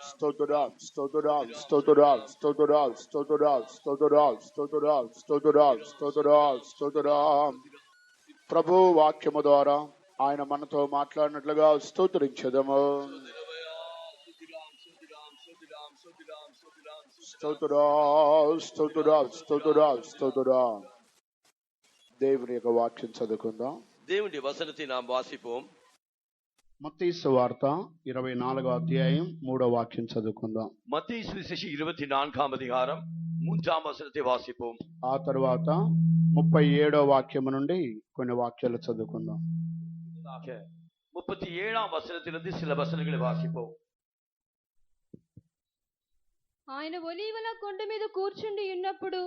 స్తోత్రం స్తోత్రం స్తోత్రం స్తోత్రం స్తోత్రం స్తోత్రం స్తోత్రం స్తోత్రం స్తోత్రం స్తోత్రం. ప్రభు వాక్యము ద్వారా ఆయన మనతో మాట్లాడినట్లుగా స్తోత్రించదము. స్తోత్రం స్తోత్రం స్తోత్రం స్తోత్రం. దేవుని యొక్క వాక్యం చదువుకుందాం. தேவனுடைய வசனத்தை நாம் வாசிப்போம். మత్తయి సువార్త 24వ అధ్యాయం 3వ వాక్యం చదువుకుందాం. மத்தேயு சுவிசேஷம் 24ஆம் அதிகாரம் 3ஆம் வசனத்தை வாசிப்போம். ఆ తర్వాత 37వ వాక్యము నుండి కొన్ని వాక్యాలు చదువుకుందాం. 37ஆம் వచనத்திலிருந்து சில వచనங்களை వాసిపోం. ఆయన ఒలీవల కొండ మీద కూర్చుండి ఉన్నప్పుడు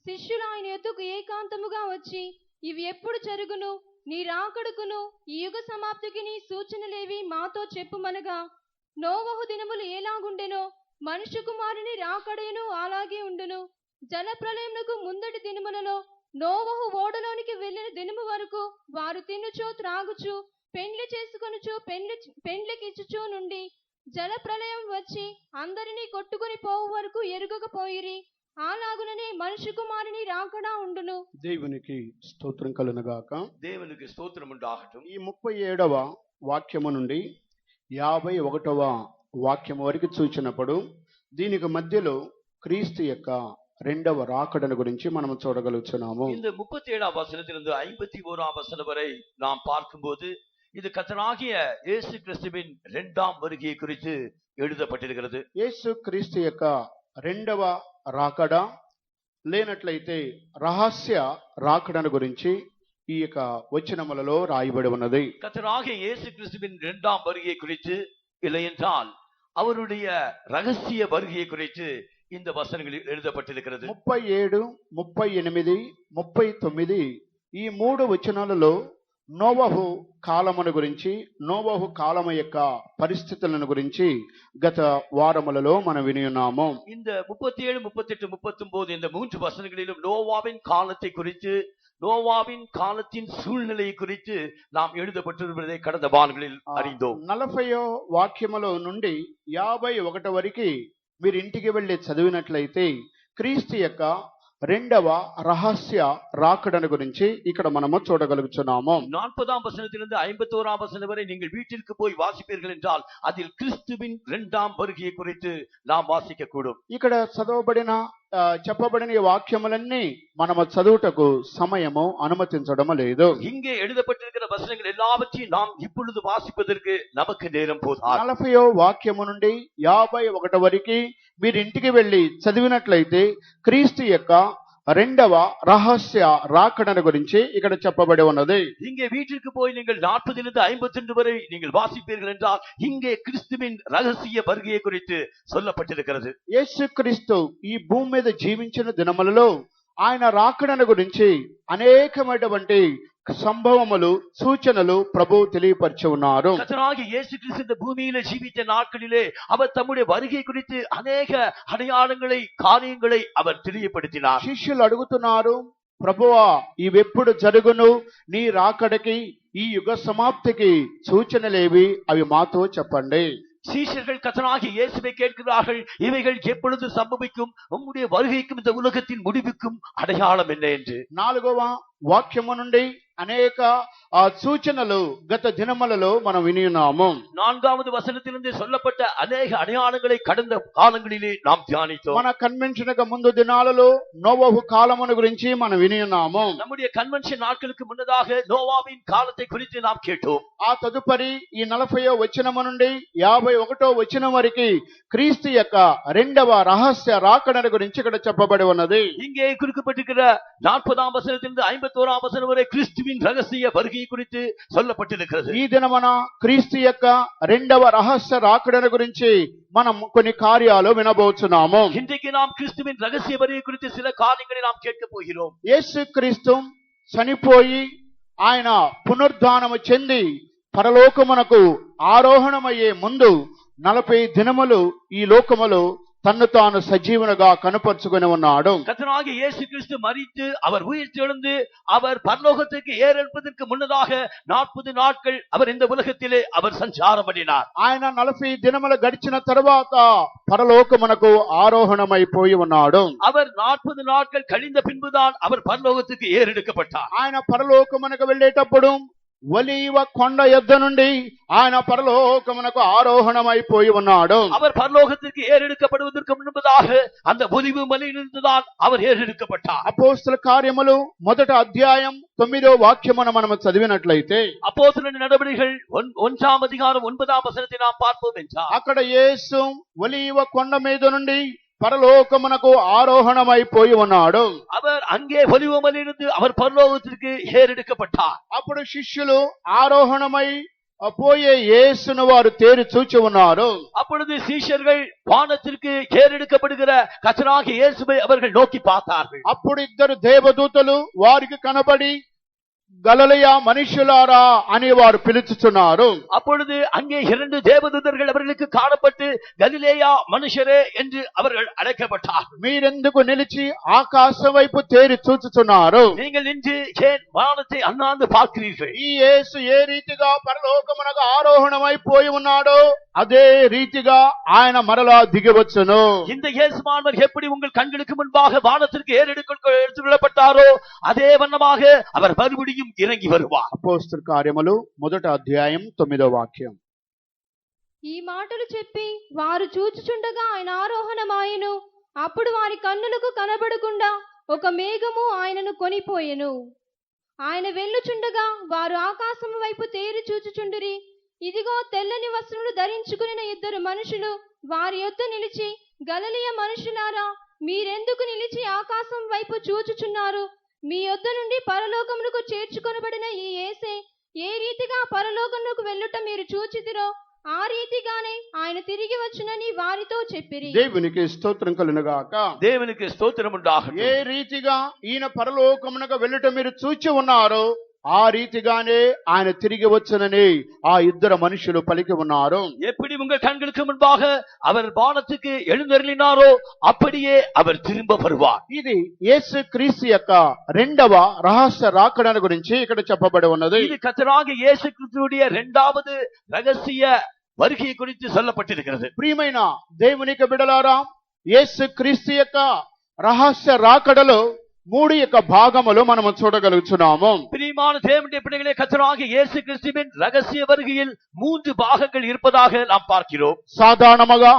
శిష్యులు ఆయన యొద్దకు ఏకాంతముగా వచ్చి, ఇవి ఎప్పుడు జరుగును? నీ రాకడకును ఈ యుగ సమాప్తికి నీ సూచనలేవి మాతో చెప్పుమనగా, నోవహు దినములు ఎలాగుండెనో మనుష్య కుమారుని రాకడయును అలాగే ఉండును. జల ప్రళయమునకు ముందటి దినములలో నోవహు ఓడలోనికి వెళ్ళిన దినము వరకు వారు తినుచు త్రాగుచు పెండ్లి చేసుకొనుచు పెండ్లికిచ్చుచూ నుండి జల ప్రళయం వచ్చి అందరినీ కొట్టుకుని పోవు వరకు ఎరుగకపోయిరి. అలాగుననే మనుష్య కుమారుని రాకడా ఉండును. దేవునికి స్తోత్రం కలుగునుగాక. దేవునికి స్తోత్రం ఉండాగటం. ఈ 37వ వాక్యము నుండి 51వ వాక్యము వరకు చూచినప్పుడు దీనికి మధ్యలో క్రీస్తు యొక్క రెండవ రాకడను గురించి మనం చూడగలుగుతున్నాము. இந்த 37ஆம் வசனத்திலிருந்து 51ஆம் வசனம் வரை நாம் பார்க்கும்போது இது கர்த்தராகிய இயேசு கிறிஸ்துவின் இரண்டாம் வருகையை குறித்து எழுதப்பட்டிருக்கிறது. యేసు క్రీస్తు యొక్క రెండవ రాకడ లేనట్లయితే రహస్య రాకడను గురించి ఈ యొక్క వచనములలో రాయబడి ఉన్నది. கர்த்தராகிய இயேசு கிறிஸ்துவின் இரண்டாம் வருகையை குறித்து, இல்லை என்றால் அவருடைய ரகசிய வருகையை குறித்து இந்த வசனங்களில் எழுதப்பட்டிருக்கிறது. 37, 38, 39 ఈ 3 వచనాలలో నోవహు కాలమును గురించి, నోవహు కాలము యొక్క పరిస్థితులను గురించి గత వారములలో మనం విని ఉన్నాము. இந்த 37, 38, 39 இந்த 3 வசனங்களிலும் நோவாவின் காலத்தை குறித்து, நோவாவின் காலத்தின் சூழ்நிலையை குறித்து நாம் எழுதப்பட்டிருப்பதை கடந்த வாரங்களில் அறிந்தோம். 40వ వాక్యములో నుండి 51 వరకు మీరు ఇంటికి వెళ్ళి చదివినట్లయితే క్రీస్తు యొక్క రెండవ రహస్య రాకడను గురించి ఇక్కడ మనము చూడగలుగుతున్నాము. 40ஆம் వచనத்திலிருந்து 51ஆம் వచనం వரை நீங்கள் வீட்டிற்கு போய் வாசிப்பீர்கள் என்றால் அதில் கிறிஸ்துவின் இரண்டாம் வருகையை குறித்து நாம் வாசிக்க கூடும். ఇక్కడ చదవబడిన చెప్పబడిన ఈ వాక్యములన్నీ మనము చదువుటకు సమయము అనుమతించడం లేదు. இங்கே எழுதப்பட்டிருக்கிற வசனங்கள் எல்லாவற்றையும் நாம் இப்பொழுது வாசிப்பதற்கு நமக்கு நேரம் போதாது. 40వ వాక్యము నుండి 51 వరకు మీరు ఇంటికి వెళ్ళి చదివినట్లయితే క్రీస్తు యొక్క రెండవ రహస్య రాకడను గురించి ఇక్కడ చెప్పబడి ఉన్నది. இங்கே வீட்டிற்கு போய் நீங்கள் 40லிருந்து 52 வரை நீங்கள் வாசிப்பீர்கள் என்றால் இங்கே கிறிஸ்துவின் ரகசிய வருகையை குறித்து சொல்லப்பட்டிருக்கிறது. యేసుక్రీస్తు ఈ భూమి మీద జీవించిన దినములలో ఆయన రాకడను గురించి అనేకమైనటువంటి సంభవములు, సూచనలు ప్రభు తెలియపరిచి ఉన్నారు. கர்த்தராகிய இயேசு கிறிஸ்து இந்த பூமியிலே ஜீவித்த நாட்களிலே அவர் தம்முடைய வருகை குறித்து అనేక அடையாளங்களை, காரியங்களை அவர் தெரியப்படுத்தினார். శిష్యులు అడుగుతున్నారు, ప్రభువా ఇవెప్పుడు జరుగును? నీ రాకడకి ఈ యుగ సమాప్తికి సూచనలేవి, అవి మాతో చెప్పండి. சீஷர்கள் கர்த்தராகிய இயேசுவை கேட்கிறார்கள், இவைகள் எப்பொழுது சம்பவிக்கும்? உம்முடைய வருகைக்கும் இந்த உலகத்தின் முடிவுக்கும் அடையாளம் என்ன என்று. 4వ వాక్యము నుండి అనేక సూచనలు గత దినములలో మనం విని ఉన్నాము. 4வது వచనத்திலிருந்து சொல்லப்பட்ட అనేక அடையாளங்களை கடந்த காலங்களிலே நாம் தியானித்தோம். మన కన్వెన్షన్ కు ముందు దినాలలో నోవహు కాలమును గురించి మనం విని ఉన్నాము. நம்முடைய கன்வென்ஷன் நாட்களுக்கு முன்னதாக நோவாவின் காலத்தை குறித்து நாம் கேட்டோம். ఆ తదుపరి ఈ 40వ వచనము నుండి 51వ వచనం వరకు క్రీస్తు యొక్క రెండవ రహస్య రాకడను గురించి ఇక్కడ చెప్పబడి ఉన్నది. இங்கே குறிக்கப்பட்டிருக்கிற 40ஆம் வசனத்திலிருந்து 51ஆம் வசனம் வரை கிறிஸ்துவின் ரகசிய வருகை குறித்து சொல்லப்பட்டிருக்கிறது. ఈ దినమున క్రీస్తు యొక్క రెండవ రహస్య రాకడను గురించి మనం కొన్ని కార్యాలు వినబోతున్నాము. இன்றைக்கு நாம் கிறிஸ்துவின் ரகசிய வருகை குறித்து சில காரியங்களை நாம் கேட்க போகிறோம். యేసుక్రీస్తు చనిపోయి ఆయన పునరుద్ధానము చెంది పరలోకమునకు ఆరోహణమయ్యే ముందు 40 దినములు ఈ లోకములో తన్ను తాను సజీవునిగా కనపరుచుకుని ఉన్నాడు. கர்த்தராகிய இயேசு கிறிஸ்து மரித்து அவர் உயிர் தெழுந்து அவர் பரலோகத்துக்கு ஏறெடுப்பதற்கு முன்னதாக 40 நாட்கள் அவர் இந்த உலகத்திலே அவர் சஞ்சாரம் பண்ணினார். ఆయన 40 దినములు గడిచిన తరువాత పరలోకమునకు ఆరోహణమైపోయి ఉన్నాడు. அவர் 40 நாட்கள் கழிந்த பின்புதான் அவர் பரலோகத்துக்கு ஏறெடுக்கப்பட்டார். ఆయన పరలోకమునకు వెళ్ళేటప్పుడు ఒలీవ కొండ యొద్ద నుండి ఆయన పరలోకమునకు ఆరోహణమైపోయి ఉన్నాడు. அவர் பரலோகத்திற்கு ஏறெடுக்கப்படுவதற்கு முன்பதாக அந்த ஒலிவு மலையிலிருந்துதான் அவர் ஏறெடுக்கப்பட்டார். అపోస్తల కార్యములు 1వ అధ్యాయం 9వ వాక్యమును మనము చదివినట్లయితే அப்போஸ்தலர் நடபடிகள் 1ஆம் அதிகாரம் 9ஆம் வசனத்தை நாம் பார்ப்போம் என்றால் అక్కడ యేసు ఒలీవ కొండ మీద నుండి పరలోకమునకు ఆరోహణమైపోయి ఉన్నాడు. அவர் அங்கே ஒலிவு மலையிலிருந்து அவர் பரலோகத்திற்கு ஏறெடுக்கப்பட்டார். అప్పుడు శిష్యులు ఆరోహణమై పోయే యేసును వారు తేరి చూచి ఉన్నారు. அப்பொழுது சீஷர்கள் வானத்திற்கு ஏறெடுக்கப்படுகிற கர்த்தராகிய இயேசுவை அவர்கள் நோக்கி பார்த்தார்கள். అప్పుడు 2 దేవదూతలు వారికి కనబడి గలిలయ మనుషులారా అని వారు పిలుచుచున్నారు. அப்பொழுது அங்கே 2 தேவதூதர்கள் அவர்களுக்கு காணப்பட்டு கலிலேயா மனுஷரே என்று அவர்கள் அழைக்கப்பட்டார்கள். మీరెందుకు నిలిచి ఆకాశం వైపు తేరి చూచుచున్నారు? நீங்கள் நின்று ஏன் வானத்தை அண்ணாந்து பார்க்கிறீர்கள்? ఈ యేసు ఏ రీతిగా పరలోకమునకు ఆరోహణమైపోయి ఉన్నాడో అదే రీతిగా ఆయన మరలా దిగవచ్చును. இந்த இயேசுவானவர் எப்படி உங்கள் கண்களுக்கு முன்பாக வானத்திற்கு எடுத்துக்கொள்ளப்பட்டாரோ அதே வண்ணமாக அவர் மறுபடியும் இறங்கி வருவார். అపోస్తల కార్యములు 1వ అధ్యాయం 9వ వాక్యం. ఈ మాటలు చెప్పి వారు చూచుచుండగా ఆయన ఆరోహణమాయెను. అప్పుడు వారి కన్నులకు కనబడకుండా ఒక మేఘము ఆయనను కొనిపోయెను. ఆయన వెళ్ళుచుండగా వారు ఆకాశము వైపు తేరి చూచుచుండిరి. ఇదిగో తెల్లని వస్త్రములు ధరించుకుని 2 మనుషులు వారి యొద్ద నిలిచి, గలిలయ మనుషులారా, మీరెందుకు నిలిచి ఆకాశం వైపు చూచుచున్నారు? మీ యొద్ద నుండి పరలోకమునకు చేర్చుకొనబడిన ఈ యేసే ఏ రీతిగా పరలోకమునకు వెళ్ళుట మీరు చూచితిరో ఆ రీతిగానే ఆయన తిరిగి వచ్చునని వారితో చెప్పిరి. దేవునికి స్తోత్రం కలుగునుగాక. தேவனுக்கு ஸ்தோத்திரம் உண்டாகட்டும். ఏ రీతిగా ఈయన పరలోకమునకు వెళ్ళుట మీరు చూచి ఉన్నారో ఆ రీతిగానే ఆయన తిరిగి వచ్చునని ఆ 2 మనుషులు పలికి ఉన్నారు. எப்படி உங்கள் கண்களுக்கு முன்பாக அவர் வானத்துக்கு எழுந்தருளினாரோ அப்படியே அவர் திரும்ப வருவார். ఇది యేసు క్రీస్తు యొక్క రెండవ రహస్య రాకడ గురించి ఇక్కడ చెప్పబడి ఉన్నది. இது கர்த்தராகிய இயேசு கிறிஸ்துவுடைய 2வது ரகசிய வருகை குறித்து சொல்லப்பட்டிருக்கிறது. ప్రియమైన దేవునికి బిడ్డలారా, యేసు క్రీస్తు యొక్క రహస్య రాకడలో 3 యొక్క భాగములు మనము చూడగలుగుతున్నాము. பிரியமான தேவனுடைய பிள்ளைகளே, கர்த்தராகிய இயேசு கிறிஸ்துவின் ரகசிய வருகையில் 3 பாகங்கள் இருப்பதாக நாம் பார்க்கிறோம். సాధారణముగా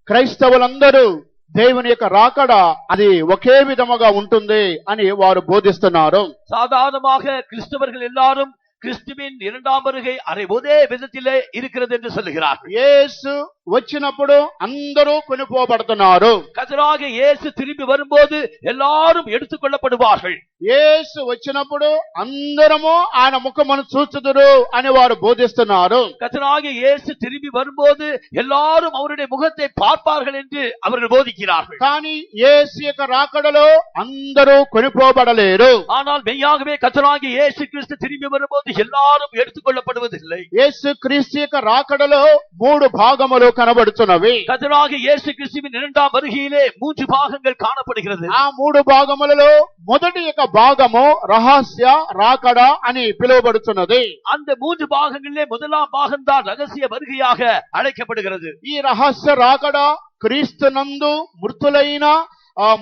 క్రైస్తవులందరూ దేవుని యొక్క రాకడ అది ఒకే విధముగా ఉంటుంది అని వారు బోధిస్తున్నారు. சாதாரணமாக கிறிஸ்தவர்கள் எல்லாரும் கிறிஸ்துவின் 2ஆம் வருகை ஒரே விதத்திலே இருக்கிறது என்று சொல்லுகிறார்கள். యేసు వచ్చినప్పుడు అందరూ కొనిపోబడుతున్నారు. கர்த்தராகிய இயேசு திரும்பி வரும்போது எல்லாரும் எடுத்துக்கொள்ளப்படுவார்கள். యేసు వచ్చినప్పుడు అందరము ఆయన ముఖమును చూచుదురు అని వారు బోధిస్తున్నారు. கர்த்தராகிய இயேசு திரும்பி வரும்போது எல்லாரும் அவருடைய முகத்தை பார்ப்பார்கள் என்று அவர்கள் போதிக்கிறார்கள். కానీ యేసు యొక్క రాకడలో అందరూ కొనిపోబడలేరు. ஆனால் மெய்யாகவே கர்த்தராகிய இயேசு கிறிஸ்து திரும்பி வரும்போது எல்லாரும் எடுத்துக்கொள்ளப்படுவதில்லை. యేసు క్రీస్తు యొక్క రాకడలో 3 భాగములు కనబడుతున్నవి. கர்த்தராகிய இயேசு கிறிஸ்துவின் 2ஆம் வருகையிலே 3 பாகங்கள் காணப்படுகிறது. ఆ 3 భాగములలో మొదటి యొక్క భాగము రహస్య రాకడ అని పిలువబడుతున్నది. அந்த 3 பாகங்களிலே முதலாம் பாகம்தான் ரகசிய வருகையாக அழைக்கப்படுகிறது. ఈ రహస్య రాకడ క్రీస్తునందు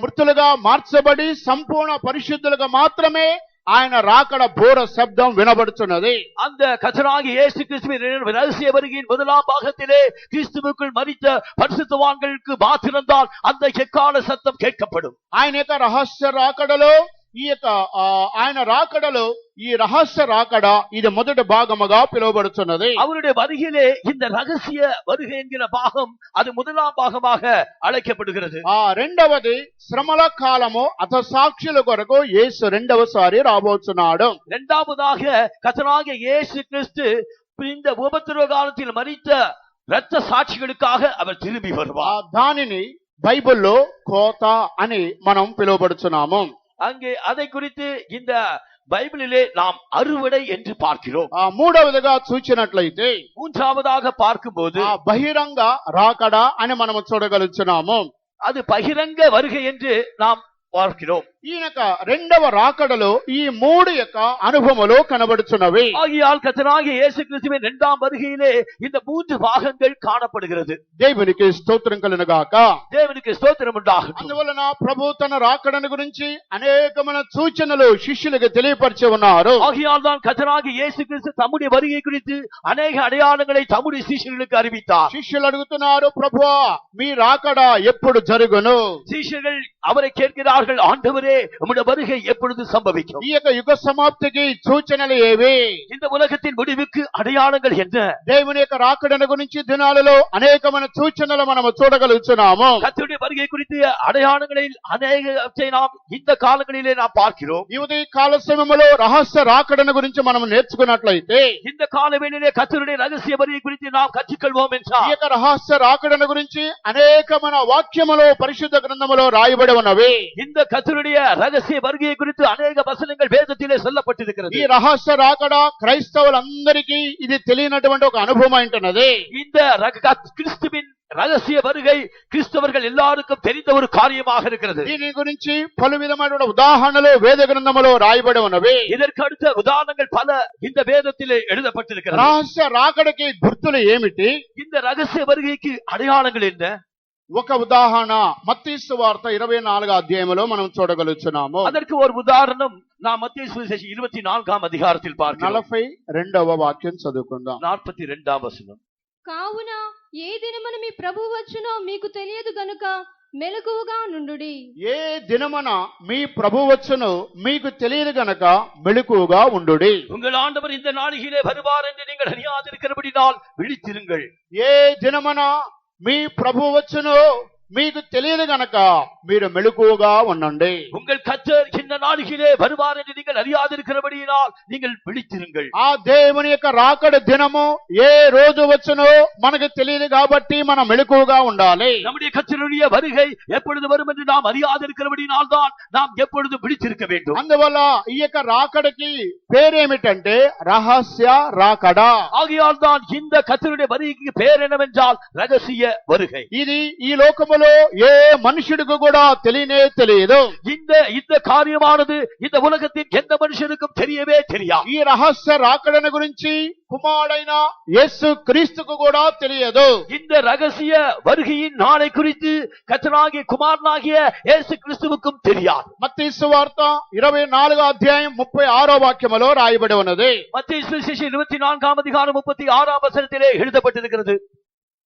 మృతులుగా మార్చబడి సంపూర్ణ పరిశుద్ధులుగా మాత్రమే ఆయన రాకడ బోర శబ్దం వినబడుతున్నది. அந்த கர்த்தராகிய இயேசு கிறிஸ்துவின் ரகசிய வருகையின் முதலாம் பாகத்திலே கிறிஸ்துவுக்குள் மரித்த பரிசுத்தவான்களுக்கு மாத்திரம்தான் அந்த எக்கால சத்தம் கேட்கப்படும். ఆయన యొక్క రహస్య రాకడలో ఈ రహస్య రాకడ ఇది మొదటి భాగముగా పిలువబడుతున్నది. அவருடைய வருகையிலே இந்த ரகசிய வருகை என்கிற பாகம் அது முதலாம் பாகமாக அழைக்கப்படுகிறது. రెండవది శ్రమల కాలము అత సాక్షుల కొరకు యేసు రెండవసారి రాబోతున్నాడు. இரண்டாவதாக கர்த்தராகிய இயேசு கிறிஸ்து இந்த உபத்திரவ காலத்தில் மரித்த இரத்த சாட்சிகளுக்காக அவர் திரும்பி வருவார். దానిని బైబిల్లో కోత అని మనం పిలువబడుతున్నాము. அங்கே அதை குறித்து இந்த బైబిలిலே நாம் அறுவடை என்று பார்க்கிறோம். మూడవదిగా చూచినట్లయితే மூன்றாவதாக பார்க்கும்போது బహిరంగ రాకడ అని మనం చూడగలుగుతున్నాము. அது பகிரங்க வருகை என்று நாம் பார்க்கிறோம். ఈయన రెండవ రాకడలో ఈ మూడు యొక్క అనుభవములు కనబడుచున్నవి. ஆகையால் கர்த்தராகிய இயேசு கிறிஸ்துவின் இரண்டாம் வருகையிலே இந்த மூன்று பாகங்கள் காணப்படுகிறது. దేవునికి స్తోత్రం కలుగును గాక. தேவனுக்கு ஸ்தோத்திரம் உண்டாகட்டும். అందువలన ప్రభు తన రాకడను గురించి అనేకమైన సూచనలు శిష్యులకు తెలియపరిచి ఉన్నారు. ஆகையால் தான் கர்த்தராகிய இயேசு கிறிஸ்து தம்முடைய வருகை குறித்து அநேக அடையாளங்களை தம்முடைய சீஷர்களுக்கு அறிவித்தார். శిష్యులు అడుగుతున్నారు, ప్రభువా మీ రాకడ ఎప్పుడు జరుగును? சீஷர்கள் அவரை கேட்கிறார்கள், ஆண்டவரே உம்முடைய வருகை எப்பொழுது சம்பவிக்கும்? ఈ యొక్క యుగ సమాప్తికి సూచనలు ఏవి? இந்த உலகத்தின் முடிவுக்கு அடையாளங்கள் என்ன? దేవుని యొక్క రాకడను గురించి దినాలలో అనేకమైన సూచనలు మనము చూడగలుగుతున్నాము. கர்த்தருடைய வருகை குறித்து அடையாளங்களில் அநேகத்தை நாம் இந்த காலங்களிலே நாம் பார்க்கிறோம். ఈ ఉదయ కాల సమయంలో రహస్య రాకడను గురించి మనం నేర్చుకున్నట్లయితే, இந்த காலவேளையிலே கர்த்தருடைய ரகசிய வருகை குறித்து நாம் கற்றுக்கொள்வோம் ఈ என்றால், యొక్క రహస్య రాకడను గురించి అనేకమైన వాక్యములు పరిశుద్ధ గ్రంథములో రాయబడి ఉన్నవి. இந்த கர்த்தருடைய ரகசிய வருகையை குறித்து அநேக வசனங்கள் வேதத்திலே சொல்லப்பட்டிருக்கிறது. ఈ రహస్య రాకడ క్రైస్తవులందరికీ ఇది తెలియనటువంటి ఒక అనుభవం అంటున్నది. இந்த கிறிஸ்துவின் ரகசிய வருகை கிறிஸ்தவர்கள் எல்லாருக்கும் தெரிந்த ஒரு காரியமாக இருக்கிறது. దీని గురించి పలు విధమైన ఉదాహరణలు వేద గ్రంథములో రాయబడి ఉన్నవి. இதற்கு அடுத்த உதாரணங்கள் பல இந்த வேதத்திலே எழுதப்பட்டிருக்கிறது. రహస్య రాకడకి గుర్తులు ఏమిటి? இந்த ரகசிய வருகைக்கு அடையாளங்கள் என்ன? ఒక ఉదాహరణ మత్తయి సువార్త 24వ అధ్యాయములో మనం చూడగలుగుతున్నాము. அதற்கு ஒரு உதாரணம் நாம் மத்தேயு சுவிசேஷம் 24ஆம் அதிகாரத்தில் பார்க்கிறோம். 42వ వాక్యం చదువుకుందాం. 42ஆம் వచనం. కావున ఏ దినమున మీ ప్రభువు వచ్చునో మీకు తెలియదు గనుక మెలకువగా నుండుడి. ఏ దినమున మీ ప్రభు వచ్చునో మీకు తెలియదు గనక మెలకువగా ఉండుడి. உங்கள் ஆண்டவர் இந்த நாளிலே வருவார் என்று நீங்கள் அறியாதிருக்கிறபடியால் விழித்திருங்கள். ఏ దినమున మీ ప్రభు వచ్చునో మీకు తెలియదు గనక మీరు మెలకువగా ఉండండి. உங்கள் கர்த்தர் இந்த நாளிலே வருவார் என்று நீங்கள் அறியாதிருக்கிறபடியால் நீங்கள் விழித்திருங்கள். ఆ దేవుని యొక్క రాకడ దినము ఏ రోజు వచ్చునో మనకు తెలియదు కాబట్టి మనం మెలకువగా ఉండాలి. நம்முடைய கர்த்தருடைய வருகை எப்பொழுது வரும் என்று நாம் அறியாதிருக்கிறபடியால் தான் நாம் எப்பொழுது விழித்திருக்க வேண்டும். అందువల్ల ఈ యొక్క రాకడకి పేరేమిటంటే రహస్య రాకడ. ஆகையால் தான் இந்த கர்த்தருடைய வருகைக்கு பெயர் என்னவென்றால் ரகசிய வருகை. ఇది ఈ లోకములో ఏ మనుషుడికి కూడా తెలియనే తెలియదు. இந்த காரியமானது இந்த உலகத்தின் எந்த மனுஷனுக்கும் தெரியவே தெரியாது. ఈ రహస్య రాకడను గురించి కుమారుడైన యేసు క్రీస్తుకు కూడా తెలియదు. இந்த ரகசிய வருகையின் நாளை குறித்து கர்த்தராகிய குமாரனாகிய இயேசு கிறிஸ்துவுக்கும் தெரியாது. మత్తయి సువార్త 24వ అధ్యాయం 36వ వాక్యములో రాయబడి ఉన్నది. மத்தேயு சுவிசேஷம் 24ஆம் அதிகாரம் 36ஆம் வசனத்திலே எழுதப்பட்டிருக்கிறது.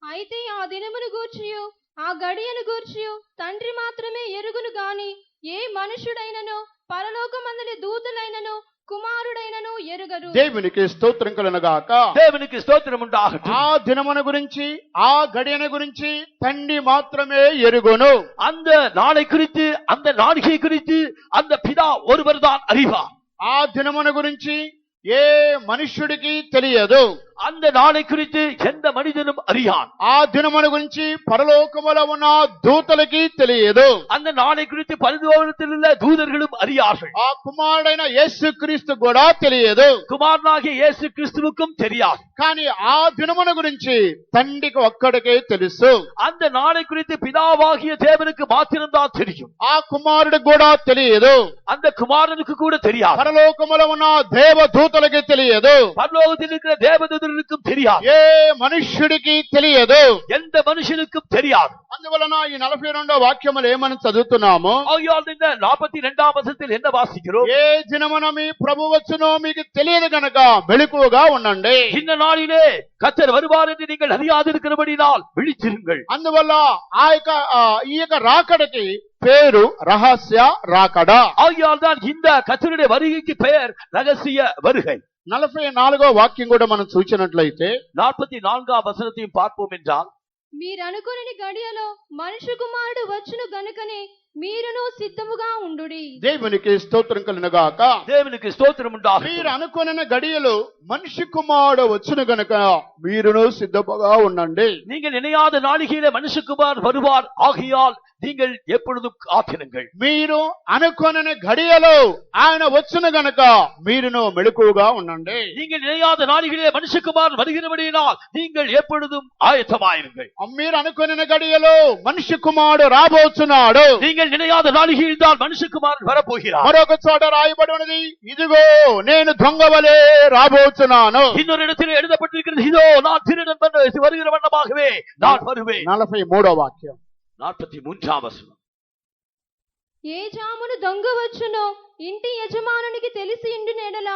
అయితే ఆ దినమును గూర్చియు ఆ గడియను గూర్చియు తండ్రి మాత్రమే ఎరుగును గాని ఏ మనుషుడైనను పరలోకమందలి దూతలైనను కుమారుడైనను ఎరుగరు. దేవునికి స్తోత్రం కలుగును గాక. தேவனுக்கு ஸ்தோத்திரம் உண்டாகட்டும். ఆ దినమున గురించి ఆ గడియను గురించి తండ్రి మాత్రమే ఎరుగును. அந்த நாளை குறித்து அந்த நாளிகை குறித்து அந்த பிதா ஒருவர் தான் அறிவார். ఆ దినమున గురించి ఏ మనుష్యుడికి తెలియదు. அந்த நாளை குறித்து எந்த மனிதனும் அறியான். ఆ దినమున గురించి పరలోకములో ఉన్న దూతలకి తెలియదు. அந்த நாளை குறித்து பரலோகத்தில் உள்ள தூதர்களும் அறியார்கள். ఆ కుమారుడైన యేసు క్రీస్తు కూడా తెలియదు. குமாரனாகிய இயேசு கிறிஸ்துவுக்கும் தெரியாது. కానీ ఆ దినమున గురించి తండ్రికి ఒక్కడికే తెలుసు. அந்த நாளை குறித்து பிதாவாகிய தேவனுக்கு மாத்திரம்தான் தெரியும். ఆ కుమారుడికి కూడా తెలియదు. அந்த குமாரனுக்கு கூட தெரியாது. పరలోకములో ఉన్న దేవ దూతలకి తెలియదు. பரலோகத்தில் இருக்கிற தேவதூதர்களுக்கும் தெரியாது. ఏ మనుష్యుడికి తెలియదు. எந்த மனுஷனுக்கும் தெரியாது. అందువలన ఈ 42వ వాక్యములు ఏమని చదువుతున్నాము? ஆகையால் இந்த 42ஆம் வசனத்தில் என்ன வாசிக்கிறோம்? ఏ దినమున మీ ప్రభు వచ్చునో మీకు తెలియదు గనక మెలకువగా ఉండండి. இந்த நாளிலே கர்த்தர் வருவார் என்று நீங்கள் அறியாதிருக்கிறபடியால் விழித்திருங்கள். అందువల్ల ఈ యొక్క రాకడకి పేరు రహస్య రాకడ. ஆகையால் தான் இந்த கர்த்தருடைய வருகைக்கு பெயர் ரகசிய வருகை. 44వ వాక్యం కూడా మనం చూసినట్లయితే 44ஆம் வசனத்தையும் பார்ப்போம் என்றால், మీరనుకుని గడియలో మనుష్య కుమారుడు వచ్చును గనుకనే మీరును సిద్ధముగా ఉండుడి. దేవునికి స్తోత్రం కలుగునుగాక. தேவனுக்கு ஸ்தோத்திரம் మీరు உண்டாகட்டும். అనుకున్న గడియలు మనిషి కుమారుడు వచ్చును గనుక మీరును సిద్ధముగా ఉండండి. நீங்கள் நினையாத நாளிகையிலே மனுஷகுமார் வருவார், ஆகையால் நீங்கள் எப்பொழுதும் காத்திருங்கள். మీరు అనుకున్న గడియలో ఆయన వచ్చును గనుక మీరును మెలకువగా ఉండండి. நீங்கள் நினையாத நாளிகையிலே மனுஷகுமார் வருகிறபடியினால் நீங்கள் எப்பொழுதும் ஆயத்தமாயிருங்கள். మీరు అనుకున్న గడియలో మనిషి కుమారుడు రాబోతున్నాడు. நீங்கள் நினையாத நாளிகையில் தான் மனுஷகுமார் வரப்போகிறார். మరొక చోట రాయబడి ఉన్నది, ఇదిగో నేను దొంగవలే రాబోతున్నాను. இன்னொரு இடத்தில் எழுதப்பட்டிருக்கிறது, இதோ நான் திருடன் வருகிற வண்ணமாகவே நான் வருவேன். 43వ వాక్యం. 43వ వచనం. ఏ జామును దొంగ వచ్చునో ఇంటి యజమానునికి తెలిసి ఇండునేడల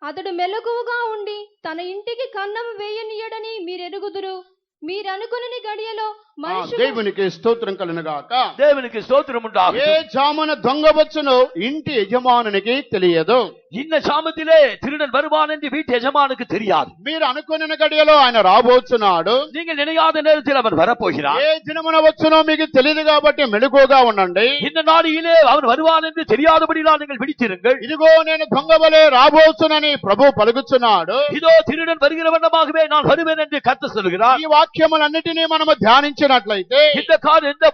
అతడు మెలకువగా ఉండి తన ఇంటికి కన్నము వేయనీయడని మీరెరుగుదురు. మీరనుకుని గడియలో మనుషులు దేవునికి స్తోత్రం కలుగునుగాక. தேவனுக்கு ஸ்தோத்திரம் ఏ உண்டாகட்டும். జామున దొంగ వచ్చునో ఇంటి యజమానునికి తెలియదు. இந்த சாமத்திலே திருடன் வருவான் என்று வீட்டு எஜமானுக்கு தெரியாது. మీరు అనుకున్న గడియలో ఆయన రాబోతున్నాడు. நீங்கள் நினையாத நேரத்தில் அவர் வரப்போகிறார். ఏ దినమున వచ్చునో మీకు తెలియదు కాబట్టి మెలకువగా ఉండండి. இந்த நாளிலே அவர் வருவான் என்று தெரியாதபடியால் நீங்கள் விழித்திருங்கள். ఇదిగో నేను దొంగవలే రాబోచునని ప్రభు పలుకుచున్నాడు. இதோ திருடன் வருகிற வண்ணமாகவே நான் வருவேன் என்று கர்த்தர் சொல்கிறார். ఈ వాక్యములన్నిటినీ మనము ధ్యానించినట్లయితే இந்த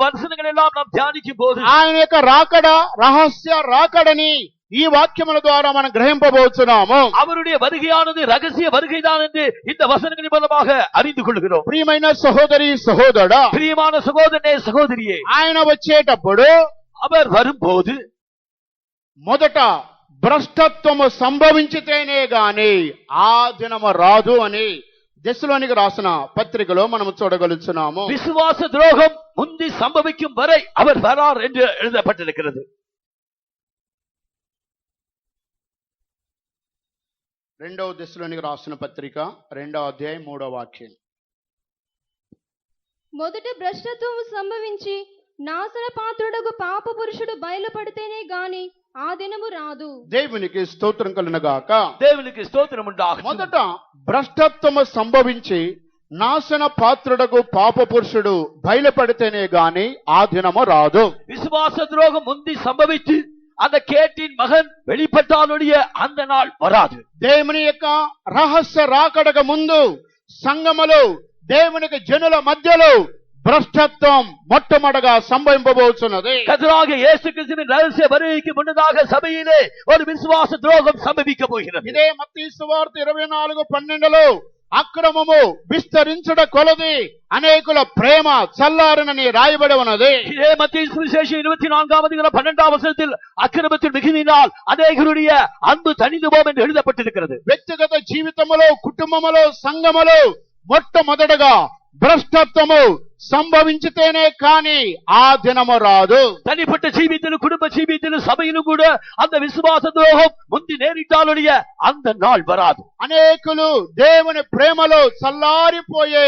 வசனங்கள் எல்லாம் நாம் தியானிக்கும் போது ఆయన యొక్క రాకడ రహస్య రాకడని ఈ వాక్యముల ద్వారా మనం గ్రహింపబోతున్నాము. அவருடைய வருகையானது ரகசிய வருகைதான் என்று இந்த வசனங்களின் மூலமாக அறிந்து கொள்கிறோம். ప్రియమైన సహోదరి సహోదరుడా, பிரியமான சகோதரனே சகோதரியே, ఆయన వచ్చేటప్పుడు அவர் வரும்போது మొదట భ్రష్టత్వము సంభవించితేనే గాని ఆ దినము రాదు అని దెస్సలోనికి రాసిన పత్రికలో మనం చూడగలుగుతున్నాము. விசுவாச துரோகம் முந்தி சம்பவிக்கும் வரை அவர் வரார் என்று எழுதப்பட்டிருக்கிறது. 2వ దెస్సలోనికి రాసిన పత్రిక 2వ అధ్యాయం 3వ వాక్యం. మొదట భ్రష్టత్వము సంభవించి నాశన పాత్రుడకు పాప పురుషుడు బయలుపడితేనే గాని ఆ దినము రాదు. దేవునికి స్తోత్రం కలుగునుగాక. தேவனுக்கு ஸ்தோத்திரம் உண்டாகட்டும். మొదట భ్రష్టత్వము సంభవించి నాశన పాత్రుడకు పాప పురుషుడు బయలుపడితేనే గాని ఆ దినము రాదు. விசுவாச துரோகம் முந்தி சம்பவித்து அந்த கேட்டின் மகன் வெளிப்பட்டாலுடைய அந்த நாள் வராது. దేవుని యొక్క రహస్య రాకడకు ముందు సంఘములో దేవునికి జనుల మధ్యలో భ్రష్టత్వం మొట్టమొదటగా సంభవింపబోతున్నది. கர்த்தராகிய இயேசு கிறிஸ்துவின் ரகசிய வருகைக்கு முன்னதாக சபையிலே ஒரு விசுவாச துரோகம் சம்பவிக்க போகிறது. ఇదే మత్తయి సువార్త 24:12లో అక్రమము విస్తరించుట కొలది అనేకుల ప్రేమ చల్లారనని రాయబడి ఉన్నది. இதே மத்தேயு சுவிசேஷம் 24ஆம் அதிகாரம் 12ஆம் வசனத்தில் அக்கிரமத்தின் மிகுதியினால் அநேகருடைய அன்பு தணிந்து போம் என்று எழுதப்பட்டிருக்கிறது. వ్యక్తిగత జీవితములో, కుటుంబములో, సంఘములో మొట్టమొదటగా భ్రష్టత్వము సంభవించితేనే కాని ఆ దినము రాదు. தனிப்பட்ட ஜீவித்திலும் குடும்ப ஜீவித்திலும் சபையிலும் கூட அந்த விசுவாச துரோகம் முந்தி நேரிட்டாலுடைய அந்த நாள் வராது. అనేకులు దేవుని ప్రేమలో చల్లారిపోయే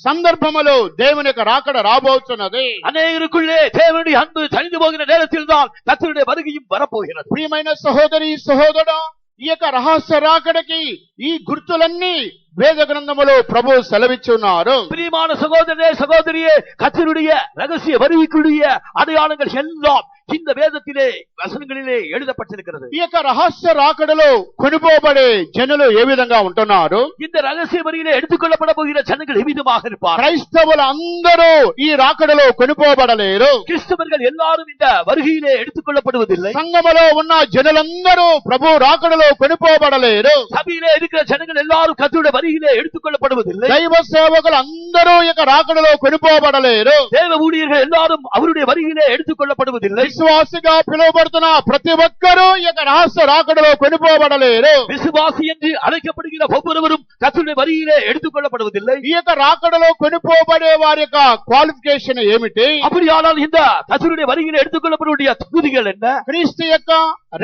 సందర్భములో దేవుని యొక్క రాకడ రాబోతున్నది. அநேகருக்குள்ளே தேவனுடைய அன்பு தணிந்து போகிற நேரத்தில் தான் கர்த்தருடைய வருகையும் வரப்போகிறது. ప్రియమైన సహోదరి సహోదరుడా, ఈ యొక్క రహస్య రాకడకి ఈ గుర్తులన్నీ వేద గ్రంథములో ప్రభు సెలవిచ్చున్నారు. பிரியமான சகோதரனே சகோதரியே, கர்த்தருடைய ரகசிய வருகைக்குரிய அடையாளங்கள் எல்லாம் இந்த வேதத்திலே வசனங்களிலே எழுதப்பட்டிருக்கிறது. ఈ యొక్క రహస్య రాకడలో కొనిపోబడే జనులు ఏ విధంగా ఉంటున్నారు? இந்த ரகசிய வரியிலே எடுத்துக்கொள்ளப்பட போகிற ஜனங்கள் எவ்விதமாக இருப்பார்? క్రైస్తవులు అందరూ ఈ రాకడలో కొనిపోబడలేరు. கிறிஸ்தவர்கள் எல்லாரும் இந்த வருகையிலே எடுத்துக்கொள்ளப்படுவதில்லை. సంఘములో ఉన్న జనులందరూ ప్రభు రాకడలో కొనిపోబడలేరు. சபையிலே இருக்கிற ஜனங்கள் எல்லாரும் கர்த்தருடைய வருகையிலே எடுத்துக்கொள்ளப்படுவதில்லை. దైవ సేవకులు అందరూ ఈ యొక్క రాకడలో కొనిపోబడలేరు. தேவ ஊழியர்கள் எல்லாரும் அவருடைய வருகையிலே எடுத்துக்கொள்ளப்படுவதில்லை. విశ్వాసిగా పిలువబడుతున్న ప్రతి ఒక్కరూ ఈ యొక్క రహస్య రాకడలో కొనిపోబడలేరు. விசுவாசி என்று அழைக்கப்படுகிற ஒவ்வொருவரும் கர்த்தருடைய வருகையிலே எடுத்துக்கொள்ளப்படுவதில்லை. ఈ యొక్క రాకడలో కొనిపోబడే వారి యొక్క క్వాలిఫికేషన్ ఏమిటి? அப்படியானால் இந்த கர்த்தருடைய வருகையிலே எடுத்துக்கொள்ளப்படக்கூடிய தகுதிகள் என்ன? క్రీస్తు యొక్క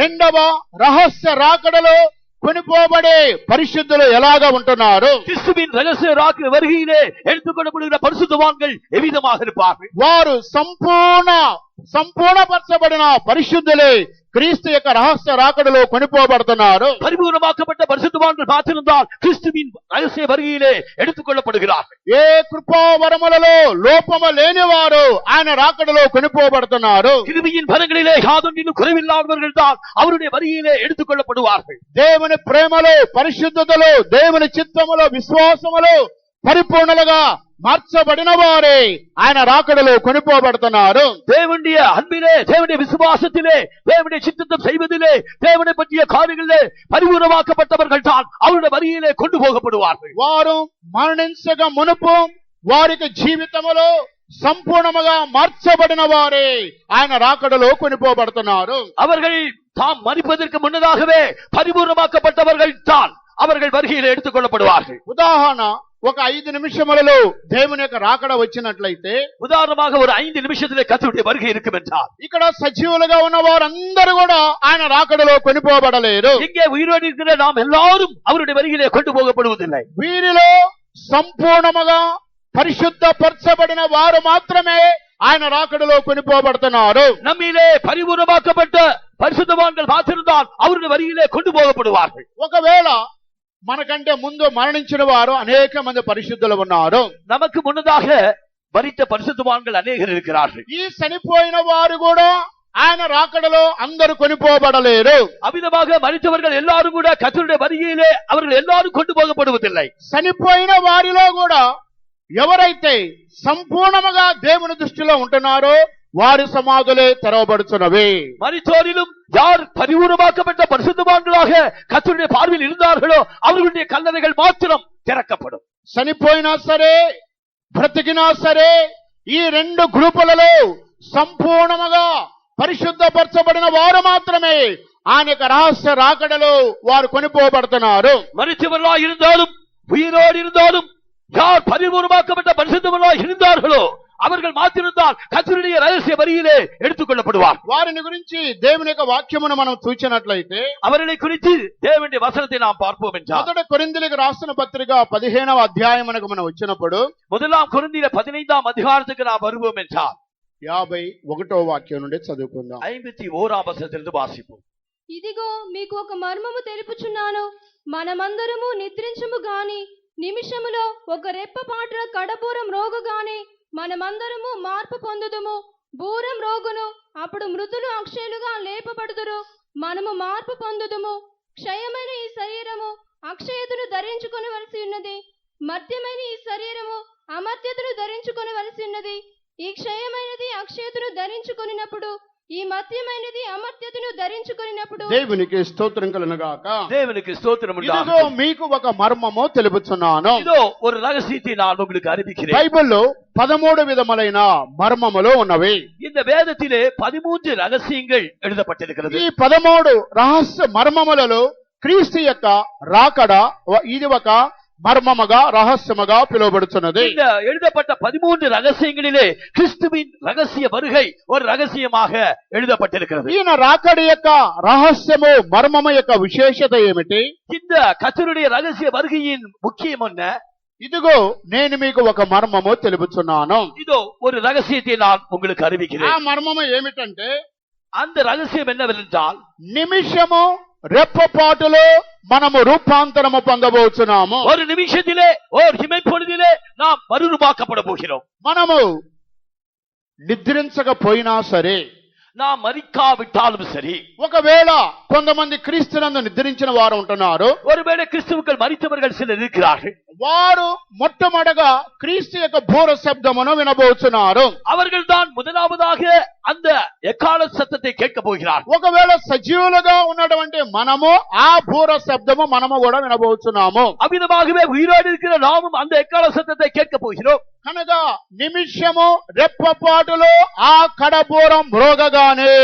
రెండవ రహస్య రాకడలో కొనిపోబడే పరిశుద్ధులు ఎలాగా ఉంటున్నారు? கிறிஸ்துவின் ரகசிய வருகையிலே எடுத்துக்கொள்ளப்படுகிற பரிசுத்தவான்கள் எவ்விதமாக இருப்பார்கள்? వారు సంపూర్ణపరచబడిన పరిశుద్ధులే క్రీస్తు యొక్క రహస్య రాకడలో కొనిపోబడుతున్నారు. பரிபூர்ணமாக்கப்பட்ட பரிசுத்தவான்கள் மாத்திரம்தான் கிறிஸ்துவின் ரகசிய வருகையிலே எடுத்துக் கொள்ளப்படுகிறார்கள். ఏ కృపావరములలో లోపము లేని వారు ఆయన రాకడలో కొనిపోబడుతున్నారు. கிருபையின் பலங்களிலே யாதொன்றிலும் குறைவில்லாதவர்கள் தான் அவருடைய வருகையிலே எடுத்துக் கொள்ளப்படுவார்கள். దేవుని ప్రేమలో, పరిశుద్ధతలో, దేవుని చిత్తములో, విశ్వాసములో పరిపూర్ణలుగా మార్చబడిన వారే ఆయన రాకడలో కొనిపోబడుతున్నారు. தேவனுடைய அன்பிலே, தேவனுடைய விசுவாசத்திலே, தேவனுடைய சித்தம் செய்வதிலே, தேவனை பற்றிய காரியங்களிலே பரிபூர்ணமாக்கப்பட்டவர்கள் தான் அவருடைய வருகையிலே கொண்டு போகப்படுவார்கள். వారు మరణించక మునుపు వారికి జీవితములో సంపూర్ణముగా మార్చబడిన వారే ఆయన రాకడలో కొనిపోబడుతున్నారు. அவர்கள் தாம் மரிப்பதற்கு முன்னதாகவே பரிபூர்ணமாக்கப்பட்டவர்கள் தான் அவர்கள் வருகையிலே எடுத்துக் கொள்ளப்படுவார்கள். ఉదాహరణ, ఒక 5 నిమిషములలో దేవుని యొక్క రాకడ వచ్చినట్లయితే, உதாரணமாக ஒரு 5 நிமிஷத்திலே கர்த்தருடைய வருகை இருக்கும் என்றால், ఇక్కడ సజీవులుగా ఉన్న వారందరూ కూడా ఆయన రాకడలో కొనిపోబడలేరు. இங்கே உயிரோடு இருக்கிற நாம் எல்லாரும் அவருடைய வருகையிலே கொண்டு போகப்படுவதில்லை. వీరిలో సంపూర్ణముగా పరిశుద్ధపరచబడిన వారు మాత్రమే ఆయన రాకడలో కొనిపోబడుతున్నారు. நம்மிலே பரிபூர்ணமாக்கப்பட்ட பரிசுத்தவான்கள் மாத்திரம்தான் அவருடைய வருகையிலே கொண்டு போகப்படுவார்கள். ఒకవేళ మనకంటే ముందు మరణించిన వారు అనేక మంది పరిశుద్ధులు ఉన్నారు. நமக்கு முன்னதாக மரித்த பரிசுத்தவான்கள் அநேகர் இருக்கிறார்கள். ఈ చనిపోయిన వారు కూడా ఆయన రాకడలో అందరూ కొనిపోబడలేరు. அவ்விதமாக மரித்தவர்கள் எல்லாரும் கூட கர்த்தருடைய வருகையிலே அவர்கள் எல்லாரும் கொண்டு போகப்படுவதில்லை. చనిపోయిన వారిలో కూడా ఎవరైతే సంపూర్ణముగా దేవుని దృష్టిలో ఉంటున్నారో వారి సమాధులే తెరవబడుచున్నవి. மரித்தோரிலும் யார் பரிபூர்ணமாக்கப்பட்ட பரிசுத்தவான்களாக கர்த்தருடைய பார்வையில் இருந்தார்களோ அவர்களுடைய கல்லறைகள் மாத்திரம் திறக்கப்படும். చనిపోయినా సరే, బ్రతికినా సరే, ఈ 2 గ్రూపులలో సంపూర్ణముగా పరిశుద్ధపరచబడిన వారు మాత్రమే ఆయన యొక్క రహస్య రాకడలో వారు కొనిపోబడుతున్నారు. மரித்தவர்களாக இருந்தாலும் உயிரோடு இருந்தாலும் யார் பரிபூர்ணமாக்கப்பட்ட பரிசுத்தவர்களாக இருந்தார்களோ அவர்கள் மாத்திரம்தான் கர்த்தருடைய ரகசிய வருகையிலே எடுத்துக் கொள்ளப்படுவார். వారిని గురించి దేవుని యొక్క వాక్యమును మనం చూచినట్లయితే, அவர்களை குறித்து தேவனுடைய வசனத்தை நாம் பார்ப்போம் என்றால், మొదటి కొరింథీయులకు రాసిన పత్రిక 15వ అధ్యాయమునకు మనం వచ్చినప్పుడు முதலாம் கொரிந்தியர் 15ஆம் அதிகாரத்துக்கு நாம் வருவோம் என்றால் 51వ వాక్యం నుండి చదువుకుందాం. 51ஆம் வசனத்திலிருந்து வாசிப்போம். ఇదిగో మీకు ఒక మర్మము తెలుపుచున్నాను. మనమందరము నిద్రించుము గాని నిమిషములో ఒక రెప్పపాటున కడబూరం రోగు గాని మనమందరము మార్పు పొందుదుము. బూరం రోగును, అప్పుడు మృతులు అక్షయులుగా లేపబడుదురు. మనము మార్పు పొందుదుము. క్షయమైన ఈ శరీరము అక్షయతను ధరించుకొనవలసి ఉన్నది. మర్త్యమైన ఈ శరీరము అమర్త్యతను ధరించుకొనవలసి ఉన్నది. ఈ క్షయమైనది అక్షయతను ధరించుకొనినప్పుడు, ఈ మర్త్యమైనది అమర్త్యతను ధరించుకొనినప్పుడు దేవునికి స్తోత్రం కలుగుగాక. தேவனுக்கு ஸ்தோத்திரம் ఇదిగో உண்டாகட்டும். మీకు ఒక మర్మము తెలుపుచున్నాను. இதோ ஒரு ரகசியத்தை நான் உங்களுக்கு அறிவிக்கிறேன். బైబిల్లో 13 విధములైన మర్మములు ఉన్నవి. இந்த வேதத்திலே 13 ரகசியங்கள் எழுதப்பட்டிருக்கிறது. ఈ 13 రహస్య మర్మములలో క్రీస్తు యొక్క రాకడ ఇది ఒక మర్మముగా, రహస్యముగా పిలువబడుతున్నది. இந்த எழுதப்பட்ட 13 ரகசியங்களிலே கிறிஸ்துவின் ரகசிய வருகை ஒரு ரகசியமாக எழுதப்பட்டிருக்கிறது. ఈయన రాకడ యొక్క రహస్యము, మర్మము యొక్క విశేషత ఏమిటి? இந்த கர்த்தருடைய ரகசிய வருகையின் முக்கியம் என்ன? ఇదిగో నేను మీకు ఒక మర్మము తెలుపుచున్నాను. இதோ ஒரு ரகசியத்தை நான் உங்களுக்கு ఆ அறிவிக்கிறேன். మర్మము ఏమిటంటే, அந்த ரகசியம் என்னவென்றால், నిమిషము రెప్పపాటులో మనము రూపాంతరము పొందబోచున్నాము. ஒரு நிமிஷத்திலே ஒரு இமைப்பொழுதிலே நாம் மறுரூபாக்கப்பட போகிறோம். మనము నిద్రించకపోయినా సరే, நாம் மரிக்காவிட்டாலும் சரி, ఒకవేళ కొంతమంది క్రీస్తునందు నిద్రించిన వారు ఉంటున్నారు, ஒருவேளை கிறிஸ்துவுக்குள் மரித்தவர்கள் சிலர் இருக்கிறார்கள். వారు మొట్టమొదటగా క్రీస్తు యొక్క బూర శబ్దమును వినబోచున్నారు. அவர்கள் தான் முதலாவதாக அந்த எக்கால சத்தத்தை கேட்க போகிறார்கள். ఒకవేళ సజీవులుగా ఉన్నటువంటి మనము ఆ బూర శబ్దము మనము కూడా వినబోచున్నాము. அவ்விதமாகவே உயிரோடு இருக்கிற நாமும் அந்த எக்கால சத்தத்தை கேட்க போகிறோம். కనుక నిమిషము రెప్పపాటులో ఆ కడబూరం మ్రోగగానే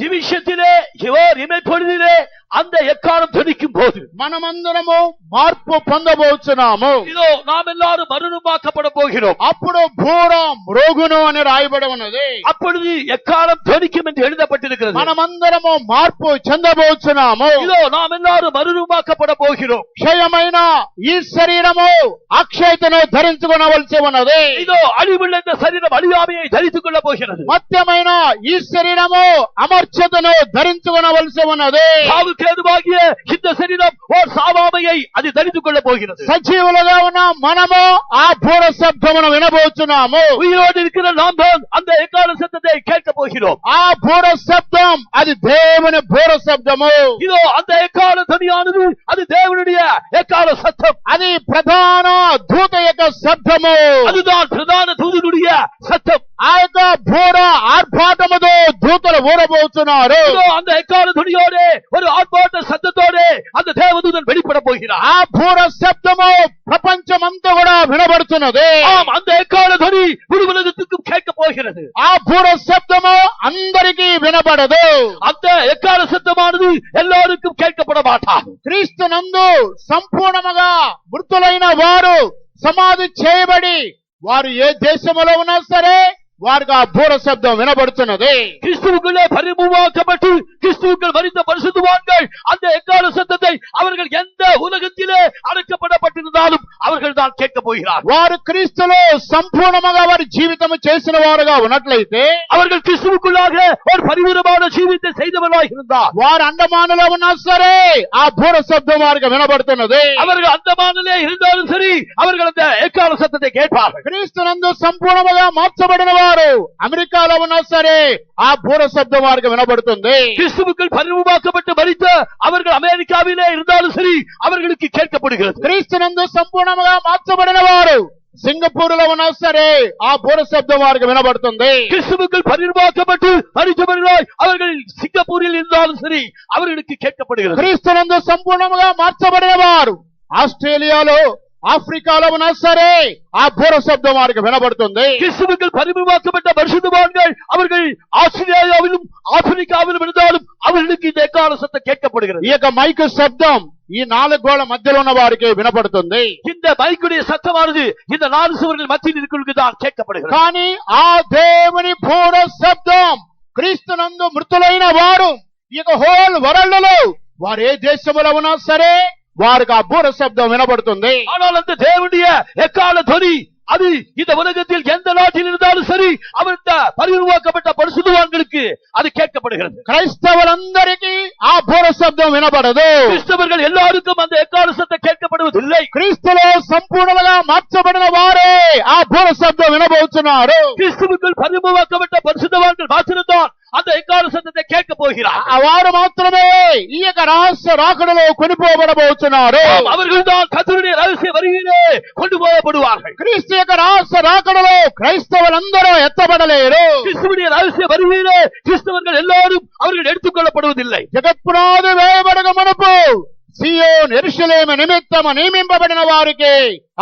நிமிஷத்திலே இவர் இமைப்பொழுதிலே அந்த எக்காலம் துணிக்கும் போது మనమందరము మార్పు పొందబోతున్నాము. இதோ நாம் எல்லாரும் மறுரூபமாக்கப்பட போகிறோம். అప్పుడు బూర మ్రోగును అని రాయబడి ఉన్నది. அப்பொழுது எக்காலம் துணிக்கும் என்று எழுதப்பட்டிருக்கிறது. మనమందరము మార్పు చెందబోతున్నాము. இதோ நாம் எல்லாரும் மறுரூபமாக்கப்பட போகிறோம். క్షయమైన ఈ శరీరము అక్షయతను ధరించుకొనవలసి ఉన్నది. இதோ அழிவுள்ள இந்த சரீரம் அழியாமையை தரித்துக் கொள்ள போகிறது. మత్యమైన ఈ శరీరము అమర్చతను ధరించుకొనవలసి ఉన్నది. சாவுக்கு ஏதுவாகிய இந்த சரீரம் ஓர் சாவாமையை அது தரித்துக் கொள்ள போகிறது. సజీవులుగా ఉన్న మనము ఆ బూర శబ్దమును వినబోతున్నాము. உயிரோடு இருக்கிற நாம் தான் அந்த எக்கால சத்தத்தை கேட்க போகிறோம். ఆ బూర శబ్దం అది దేవుని బూర శబ్దము. இதோ அந்த எக்கால துணியானது அது தேவனுடைய எக்கால சத்தம். అది ప్రధాన దూత యొక్క శబ్దము. அதுதான் பிரதான தூதனுடைய சத்தம். ఆ యొక్క బూర ఆర్భాటముతో దూతలు ఊరబోతున్నారు. இதோ அந்த எக்கால துணியோடு ஒரு ஆர்ப்பாட்ட சத்தத்தோடு அந்த தேவதூதன் வெளிப்பட போகிறார். ఆ బూర శబ్దము ప్రపంచమంతా కూడా వినబడుతున్నది. ஆம், அந்த எக்கால துணி முழு உலகத்துக்கும் கேட்க போகிறது. ఆ బూర శబ్దము అందరికీ వినబడదు. அந்த எக்கால சத்தமானது எல்லாருக்கும் கேட்கப்பட மாட்டாது. క్రీస్తునందు సంపూర్ణముగా మృతులైన వారు సమాధి చేయబడి వారు ఏ దేశంలో ఉన్నా సరే వారికి ఆ బూర శబ్దం వినబడుతున్నది. கிறிஸ்துவுக்குள்ளே பரிமுகமாக்கப்பட்டு கிறிஸ்துவுக்குள் மரித்த பரிசுத்தவான்கள் அந்த எக்கால சத்தத்தை அவர்கள் எந்த உலகத்திலே அடக்கப்படப்பட்டிருந்தாலும் அவர்கள் தான் கேட்க போகிறார். వారు క్రీస్తులో సంపూర్ణముగా వారి జీవితం చేసిన వారుగా ఉన్నట్లయితే அவர்கள் கிறிஸ்துவுக்குள்ளாக ஒரு பரிபூரணமான ஜீவித்தை செய்தவர்களாக இருந்தார். వారు అండమానులో ఉన్నా సరే ఆ బూర శబ్దం వారికి వినబడుతున్నది. அவர்கள் அந்தமானிலே இருந்தாலும் சரி அவர்கள் அந்த எக்கால சத்தத்தை கேட்பார்கள். క్రీస్తునందు సంపూర్ణముగా మార్చబడిన వారు అమెరికాలో ఉన్నా సరే ఆ బూర శబ్దం వారికి వినబడుతుంది. கிறிஸ்துவுக்குள் பரிமுகமாக்கப்பட்டு மரித்த அவர்கள் அமெரிக்காவிலே இருந்தாலும் சரி அவர்களுக்கு கேட்கப்படுகிறது. క్రీస్తునందు సంపూర్ణముగా మార్చబడిన వారు సింగపూర్లో ఉన్నా సరే ఆ బూర శబ్దం వారికి వినబడుతుంది. கிறிஸ்துவுக்குள் பரிமுகமாக்கப்பட்டு மரித்தவர்களாய் அவர்கள் சிங்கப்பூரில் இருந்தாலும் சரி அவர்களுக்கு கேட்கப்படுகிறது. క్రీస్తునందు సంపూర్ణముగా మార్చబడిన వారు ఆస్ట్రేలియాలో ఆఫ్రికాలో ఉన్నా సరే ఆ బూర శబ్దం వారికి వినబడుతుంది. கிறிஸ்துவுக்குள் பரிமுகமாக்கப்பட்ட பரிசுத்தவான்கள் அவர்கள் ஆஸ்திரேலியாவிலும் ஆப்பிரிக்காவிலும் இருந்தாலும் அவர்களுக்கு இந்த எக்கால சத்தம் கேட்கப்படுகிறது. ఈ యొక్క మైకు శబ్దం ఈ నాలుగు గోళ్ల మధ్యలో ఉన్న వారికి వినపడుతుంది. இந்த மைக்குடைய సత్తமானது இந்த நாலு சுவர்கள் மத்தியில் இருக்கிறவர்களுக்கு தான் கேட்கப்படுகிறது. కానీ ఆ దేవుని బూర శబ్దం క్రీస్తునందు మృతులైన వారు ఈ యొక్క హోల్ వరల్డ్ లో వారు ఏ దేశంలో ఉన్నా సరే వారికి ఆ బూర శబ్దం వినబడుతుంది. ஆனால் அந்த தேவனுடைய எக்கால துணி அது இந்த உலகத்தில் எந்த நாட்டில் இருந்தாலும் சரி அவருடைய பரிவுருவாக்கப்பட்ட பரிசுத்தவான்களுக்கு அது கேட்கப்படுகிறது. క్రైస్తవులందరికీ ఆ బూర శబ్దం వినబడదు. கிறிஸ்தவர்கள் எல்லாருக்கும் அந்த எக்கால சத்தம் கேட்கப்படுவதில்லை. క్రీస్తులో సంపూర్ణంగా మార్చబడిన వారే ఆ బూర శబ్దం వినబోతున్నారు. கிறிஸ்துவுக்குள் பரிமுகமாக்கப்பட்ட பரிசுத்தவான்கள் மாத்திரம்தான் அந்த எக்கால சத்தத்தை கேட்க போகிறார். వారు మాత్రమే ఈ యొక్క రహస్య రాకడలో కొనిపోబడబోతున్నారు. அவர்கள் தான் கர்த்தருடைய ரகசிய வருகையிலே கொண்டு போகப்படுவார்கள். క్రీస్తు యొక్క రహస్య రాకడలో క్రైస్తవులందరూ ఎత్తబడలేరు. கிறிஸ்துவுடைய ரகசிய வருகையிலே கிறிஸ்தவர்கள் எல்லாரும் அவர்கள் எடுத்துக் கொள்ளப்படுவதில்லை. జగత్పునాది వేయబడక మునుపు సియోన్ యెరూషలేము నిమిత్తము నియమింపబడిన వారికి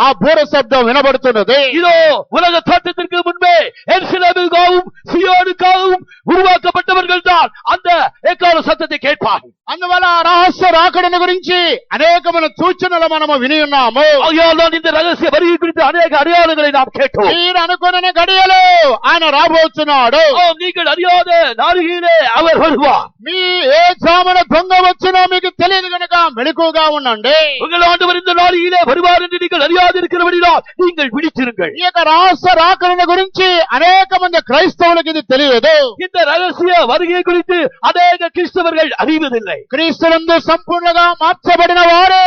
ఆ బూర శబ్దం వినబడుతున్నది. இதோ உலக தோற்றத்திற்கு முன்பே எருசலேமுக்காகவும் சியோனுக்காகவும் உருவாக்கப்பட்டவர்கள் தான் அந்த எக்கால சத்தத்தை கேட்பார்கள். అందువల్ల ఆ రహస్య రాకడను గురించి అనేకమైన సూచనలు మనము విని ఉన్నాము. ஆகையால் தான் இந்த ரகசிய வருகை குறித்து அநேக அடையாளங்களை நாம் கேட்டோம். మీరు అనుకున్న గడియలో ఆయన రాబోతున్నాడు. நீங்கள் அறியாத நாளிகையிலே அவர் வருவார். మీ ఏ జామున దొంగ వచ్చినో మీకు తెలియదు కనుక మెలకువగా ఉండండి. உங்கள் ஆண்டவர் இந்த நாளிலே வருவார் என்று நீங்கள் அறியாதிருக்கிறபடியால் நீங்கள் விழித்திருங்கள். ఈ యొక్క రహస్య రాకడను గురించి అనేక మంది క్రైస్తవులకు ఇది తెలియదు. இந்த ரகசிய வருகை குறித்து அநேக கிறிஸ்தவர்கள் அறிவதில்லை. క్రీస్తునందు సంపూర్ణంగా మార్చబడిన వారే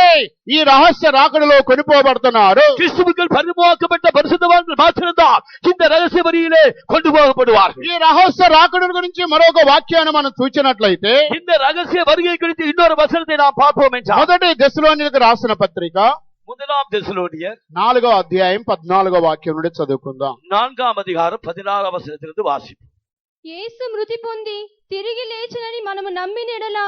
ఈ రహస్య రాకడలో కొనిపోబడుతున్నారు. கிறிஸ்துவுக்குள் பரிமுகமாக்கப்பட்ட பரிசுத்தவான்கள் மாத்திரம்தான் இந்த ரகசிய வருகையிலே கொண்டு போகப்படுவார்கள். ఈ రహస్య రాకడను గురించి మరొక వాక్యాన్ని మనం చూచినట్లయితే இந்த ரகசிய வருகை குறித்து இன்னொரு வசனத்தை நாம் பார்ப்போம் என்றால் మొదటి దెస్సలోనికీయులకు రాసిన పత్రిక முதலாம் தெசலோனியர் 4వ అధ్యాయం 14వ వాక్యం నుండి చదువుకుందాం. 4వ அதிகாரம் 16వ వచనத்திலிருந்து వాసిద్దాం. యేసు మృతి పొంది తిరిగి లేచినని మనము నమ్మిన ఎడల